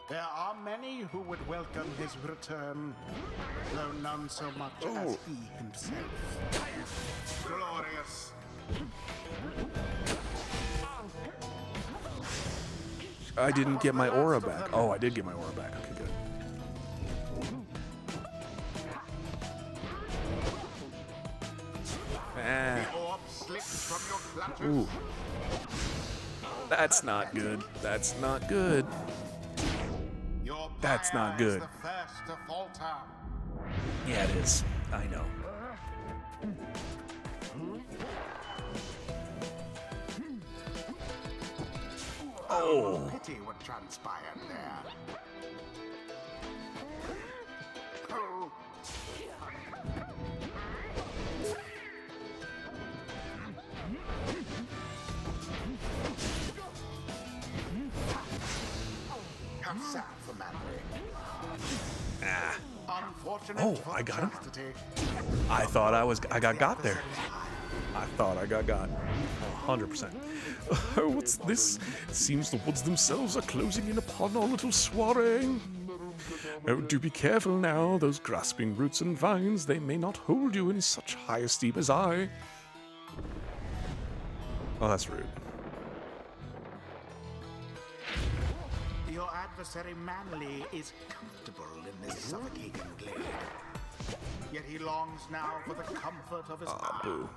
There are many who would welcome his return, though none so much as he himself. Glorious. I didn't get my aura back. Oh, I did get my aura back. Okay, good. Ah. The orb slips from your clutches. Ooh. That's not good. That's not good. Your That's pyre not good. is the first to falter. Yeah, it is. I know. Oh. Pity what transpired there. Oh. How sad for Manly. Ah. Unfortunate Oh, for I got him. chastity. I thought I got there. I thought I got 100%. Oh, what's this? It seems the woods themselves are closing in upon our little soiree. Oh, do be careful now. Those grasping roots and vines, they may not hold you in such high esteem as I. Oh, that's rude. Your adversary Manly is comfortable in this suffocating glade. Yet he longs now for the comfort of his Ah, power. boo.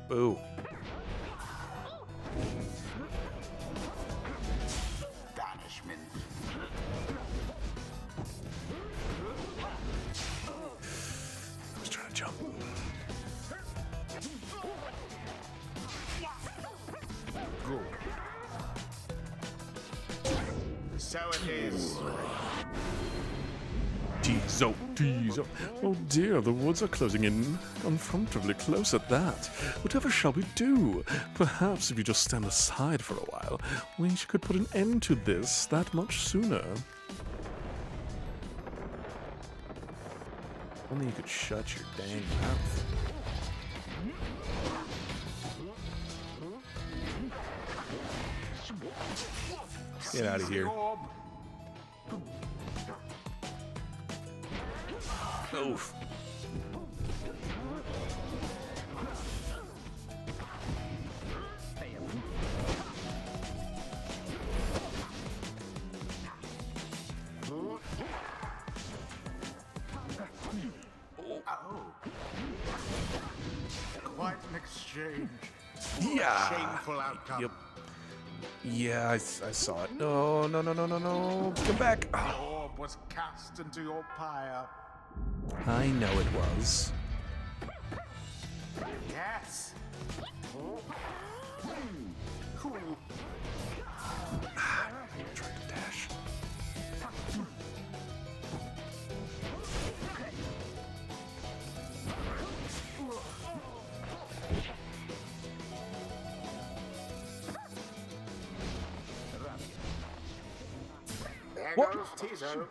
Boo. Banishment. I was trying to jump. So it is. Teaso. Oh dear, the woods are closing in uncomfortably close at that. Whatever shall we do? Perhaps if you just stand aside for a while, we could put an end to this that much sooner. Only you could shut your dang mouth. Get out of here. Orb. Oof. Quite an exchange. Yeah. Shameful outcome. Yep. Yeah, I saw it. No. Come back. The Oh, orb was cast into your pyre. I know it was. Yes. Trying to dash. There What? goes Tizo.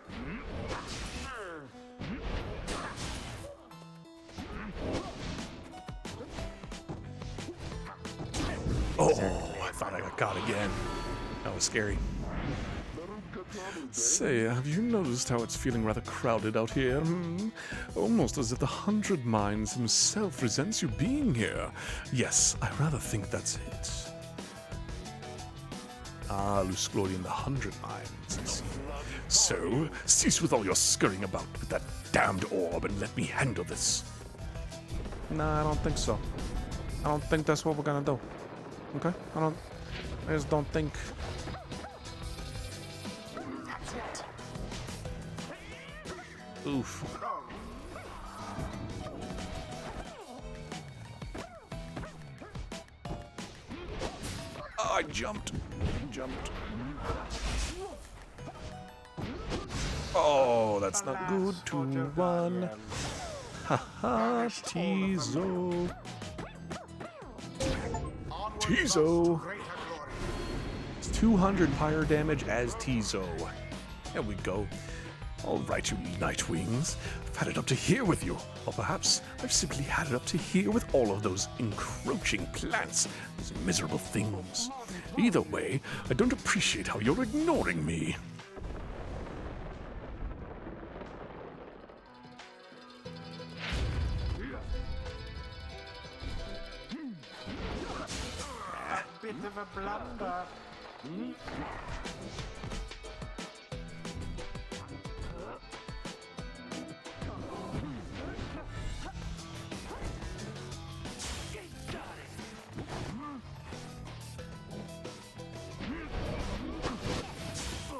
Oh, I thought I got caught again. That was scary. Say, have you noticed how it's feeling rather crowded out here? Almost as if the 100 Minds himself resents you being here. Yes, I rather think that's it. Ah, Lusclorian the 100 Minds. So, cease with all your scurrying about with that damned orb and let me handle this. Nah, I don't think so. I don't think that's what we're gonna do. Okay? I just don't think. That's it. Oof. Oh, I jumped. Oh, that's not good to run. Haha, Tizo. Tizo. Greater glory. It's 200 pyre damage as Tizo. There we go. All right, you Nightwings. I've had it up to here with you. Or perhaps I've simply had it up to here with all of those encroaching plants. Those miserable things. Either way, I don't appreciate how you're ignoring me. Bitter bit of a blunder.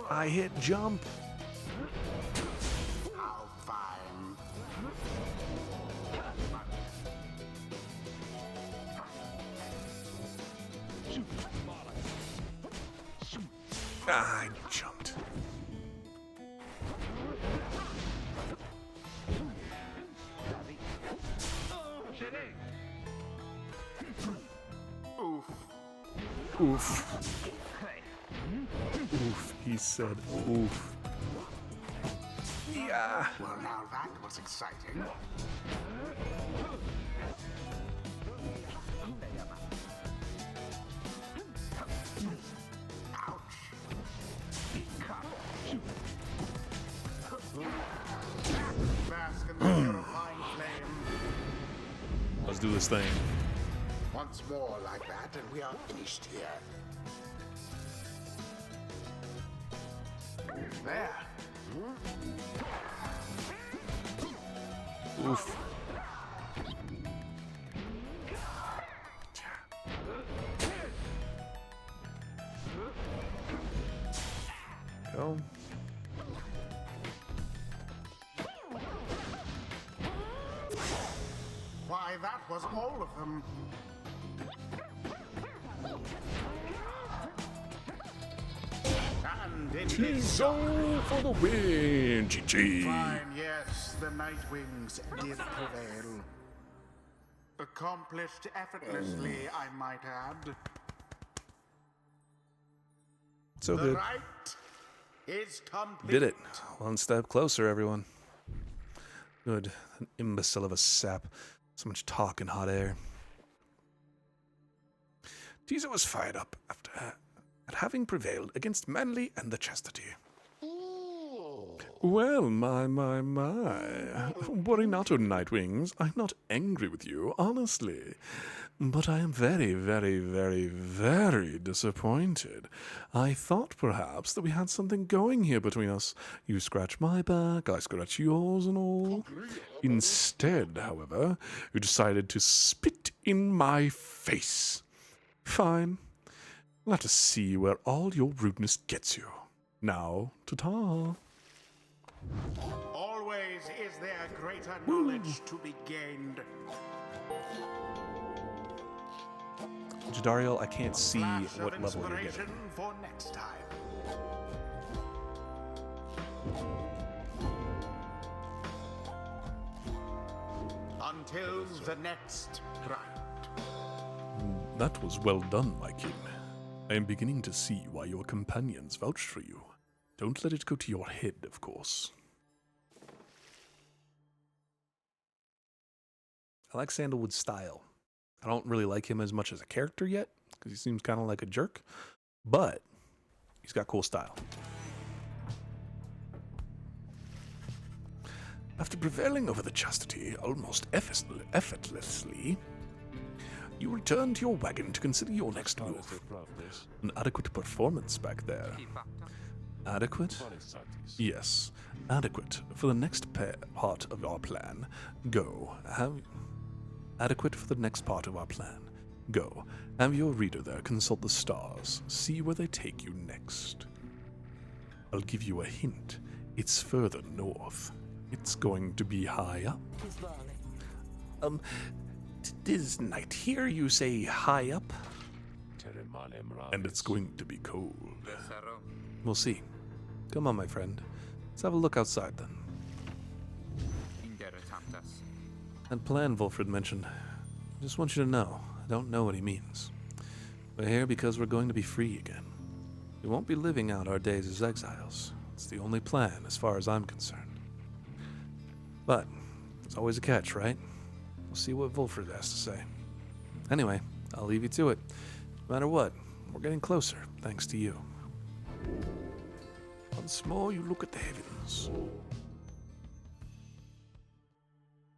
I hit jump. How fine. I jumped. Oof. Oof. Oof, he said oof. Yeah. Well, now that was exciting. Ouch. Bask in the purifying flame. Let's do this thing. Once more like that, and we are finished here. There. Oof. Go. Why, that was all of them. And it is So for the win. GG. fine, yes, the Nightwings did prevail. Accomplished effortlessly, I might add. So The good. right is complete. Did it. One step closer, everyone. Good. An imbecile of a sap. So much talk in hot air. Teaser was fired up at having prevailed against Manly and the Chastity. Well, my. Worry not, O Nightwings. I'm not angry with you, honestly. But I am very, very, very, very disappointed. I thought perhaps that we had something going here between us. You scratch my back, I scratch yours and all. Instead, however, you decided to spit in my face. Fine. We'll have to see where all your rudeness gets you. Now, ta-ta. Always is there greater knowledge to be gained. Jadariel, I can't see Flash what of level you're inspiration getting. for next time. Until the next round. That was well done, my king. I am beginning to see why your companions vouched for you. Don't let it go to your head, of course. I like Sandalwood's style. I don't really like him as much as a character yet, because he seems kind of like a jerk, but he's got cool style. After prevailing over the Chastity almost effortlessly, you return to your wagon to consider your next move. An adequate performance back there. Adequate? Yes, adequate for the next part of our plan. Go. Adequate for the next part of our plan. Go. Have your reader there consult the stars. See where they take you next. I'll give you a hint. It's further north. It's going to be high up. Tis night here, you say high up? And it's going to be cold. We'll see. Come on, my friend. Let's have a look outside then. That plan Wolfred mentioned. I just want you to know, I don't know what he means. We're here because we're going to be free again. We won't be living out our days as exiles. It's the only plan as far as I'm concerned. But there's always a catch, right? We'll see what Wolfred has to say. Anyway, I'll leave you to it. No matter what, we're getting closer, thanks to you. Once more, you look at the heavens.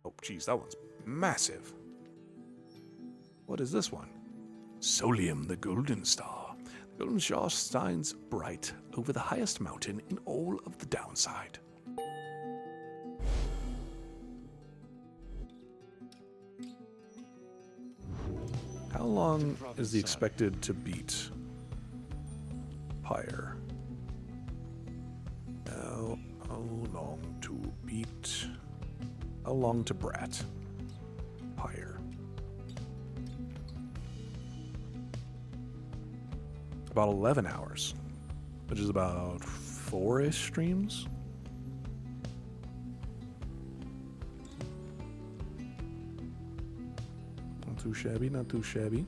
Oh, geez, that one's massive. What is this one? Solium, the golden star. The golden star shines bright over the highest mountain in all of the downside. How long is the expected to beat Pyre? How long to beat? How long to brat Pyre? About 11 hours, which is about 4-ish streams. Not too shabby, not too shabby.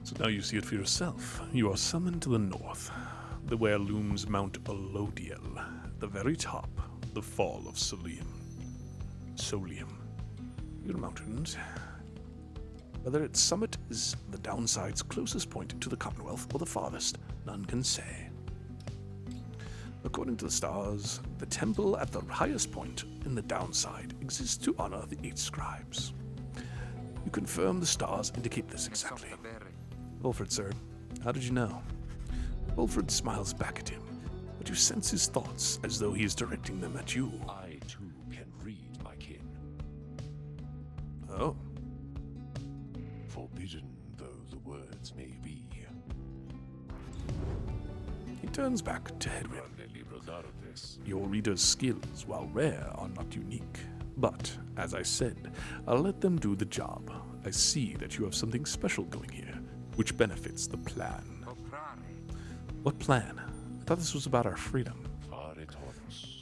So now you see it for yourself. You are summoned to the north, where looms Mount Olodiel, the very top, the fall of Solium. Your mountains. Whether its summit is the downside's closest point to the Commonwealth or the farthest, none can say. According to the stars, the temple at the highest point in the downside exists to honor the 8 scribes. You confirm the stars indicate this exactly. Wilfred, sir, how did you know? Wilfred smiles back at him, but you sense his thoughts as though he is directing them at you. I too can read, my kin. Oh. Forbidden though the words may be. He turns back to Hedwig. Your reader's skills, while rare, are not unique. But, as I said, I'll let them do the job. I see that you have something special going here, which benefits the plan. What plan? I thought this was about our freedom.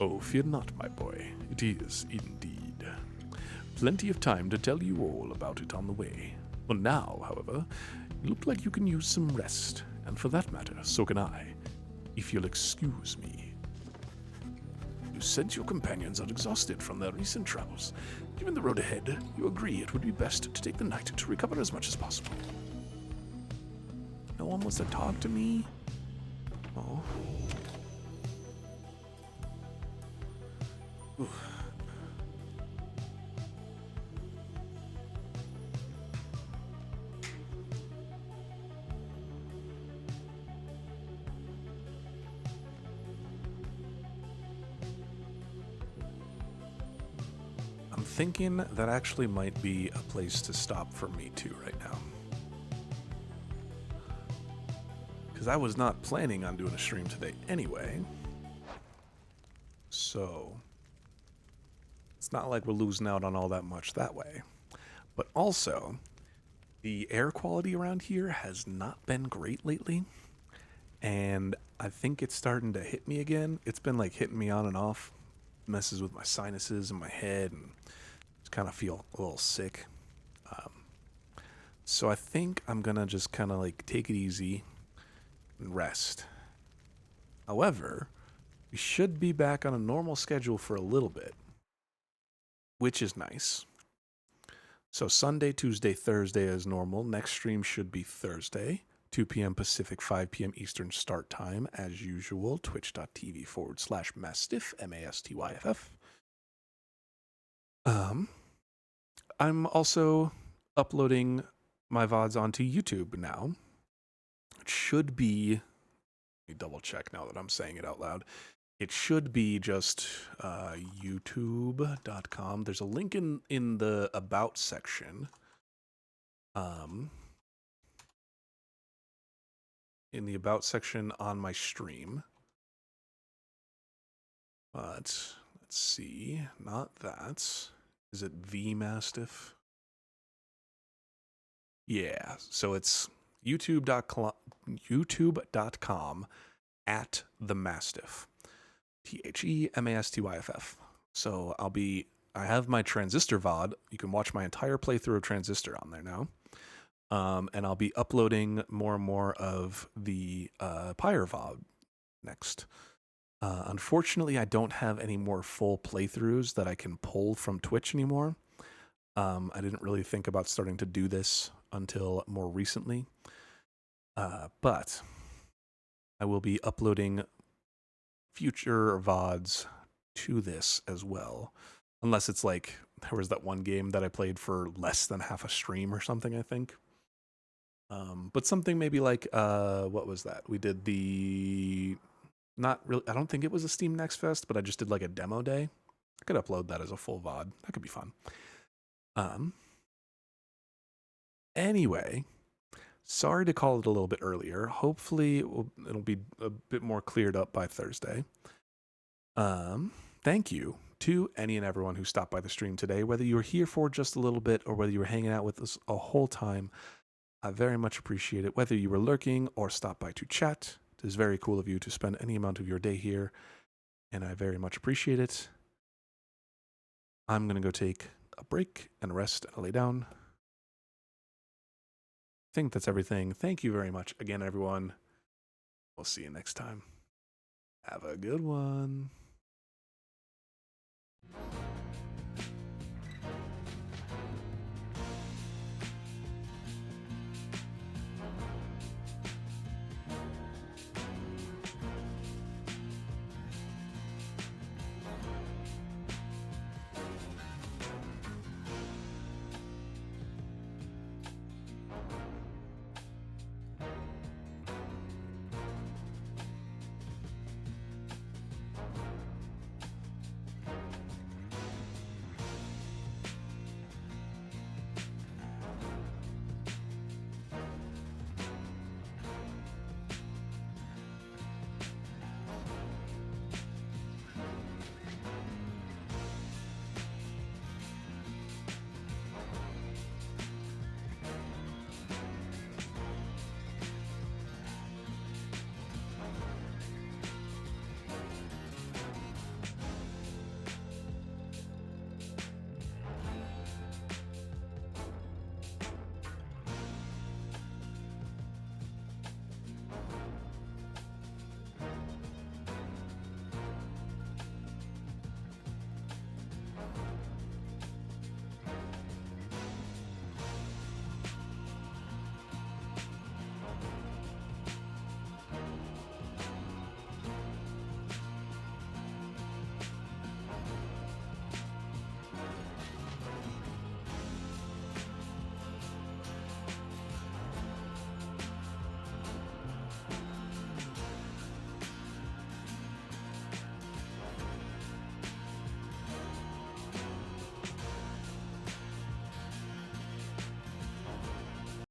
Oh, fear not, my boy. It is indeed. Plenty of time to tell you all about it on the way. For now, however, you look like you can use some rest, and for that matter, so can I, if you'll excuse me. You sense your companions are exhausted from their recent travels. Given the road ahead, you agree it would be best to take the night to recover as much as possible. No one wants to talk to me? Oh. Ooh. I'm thinking that actually might be a place to stop for me too right now. Because I was not planning on doing a stream today anyway. So it's not like we're losing out on all that much that way. But also, the air quality around here has not been great lately. And I think it's starting to hit me again. It's been like hitting me on and off. Messes with my sinuses and my head, and just kind of feel a little sick. So I think I'm gonna just kind of like take it easy and rest. However, we should be back on a normal schedule for a little bit, which is nice. So Sunday, Tuesday, Thursday as normal. Next stream should be Thursday, 2 p.m. Pacific, 5 p.m. Eastern start time, as usual, twitch.tv/Mastiff, M-A-S-T-Y-F-F. I'm also uploading my VODs onto YouTube now. It should be, let me double check now that I'm saying it out loud. It should be just youtube.com. There's a link in the About section. In the About section on my stream. But let's see. Not that. Is it VMastiff? Yeah. So it's youtube.com at the Mastiff. TheMastiff. So I have my Transistor VOD. You can watch my entire playthrough of Transistor on there now. And I'll be uploading more and more of the Pyre VOD next. Unfortunately, I don't have any more full playthroughs that I can pull from Twitch anymore. I didn't really think about starting to do this until more recently. But I will be uploading future VODs to this as well. Unless it's like, there was that one game that I played for less than half a stream or something, I think. But something maybe like, what was that? We did the, not really, I don't think it was a Steam Next Fest, but I just did like a demo day. I could upload that as a full VOD. That could be fun. Anyway, sorry to call it a little bit earlier. Hopefully it'll be a bit more cleared up by Thursday. Thank you to any and everyone who stopped by the stream today, whether you were here for just a little bit or whether you were hanging out with us a whole time. I very much appreciate it. Whether you were lurking or stopped by to chat, it is very cool of you to spend any amount of your day here, and I very much appreciate it. I'm going to go take a break and rest and lay down. I think that's everything. Thank you very much again, everyone. We'll see you next time. Have a good one.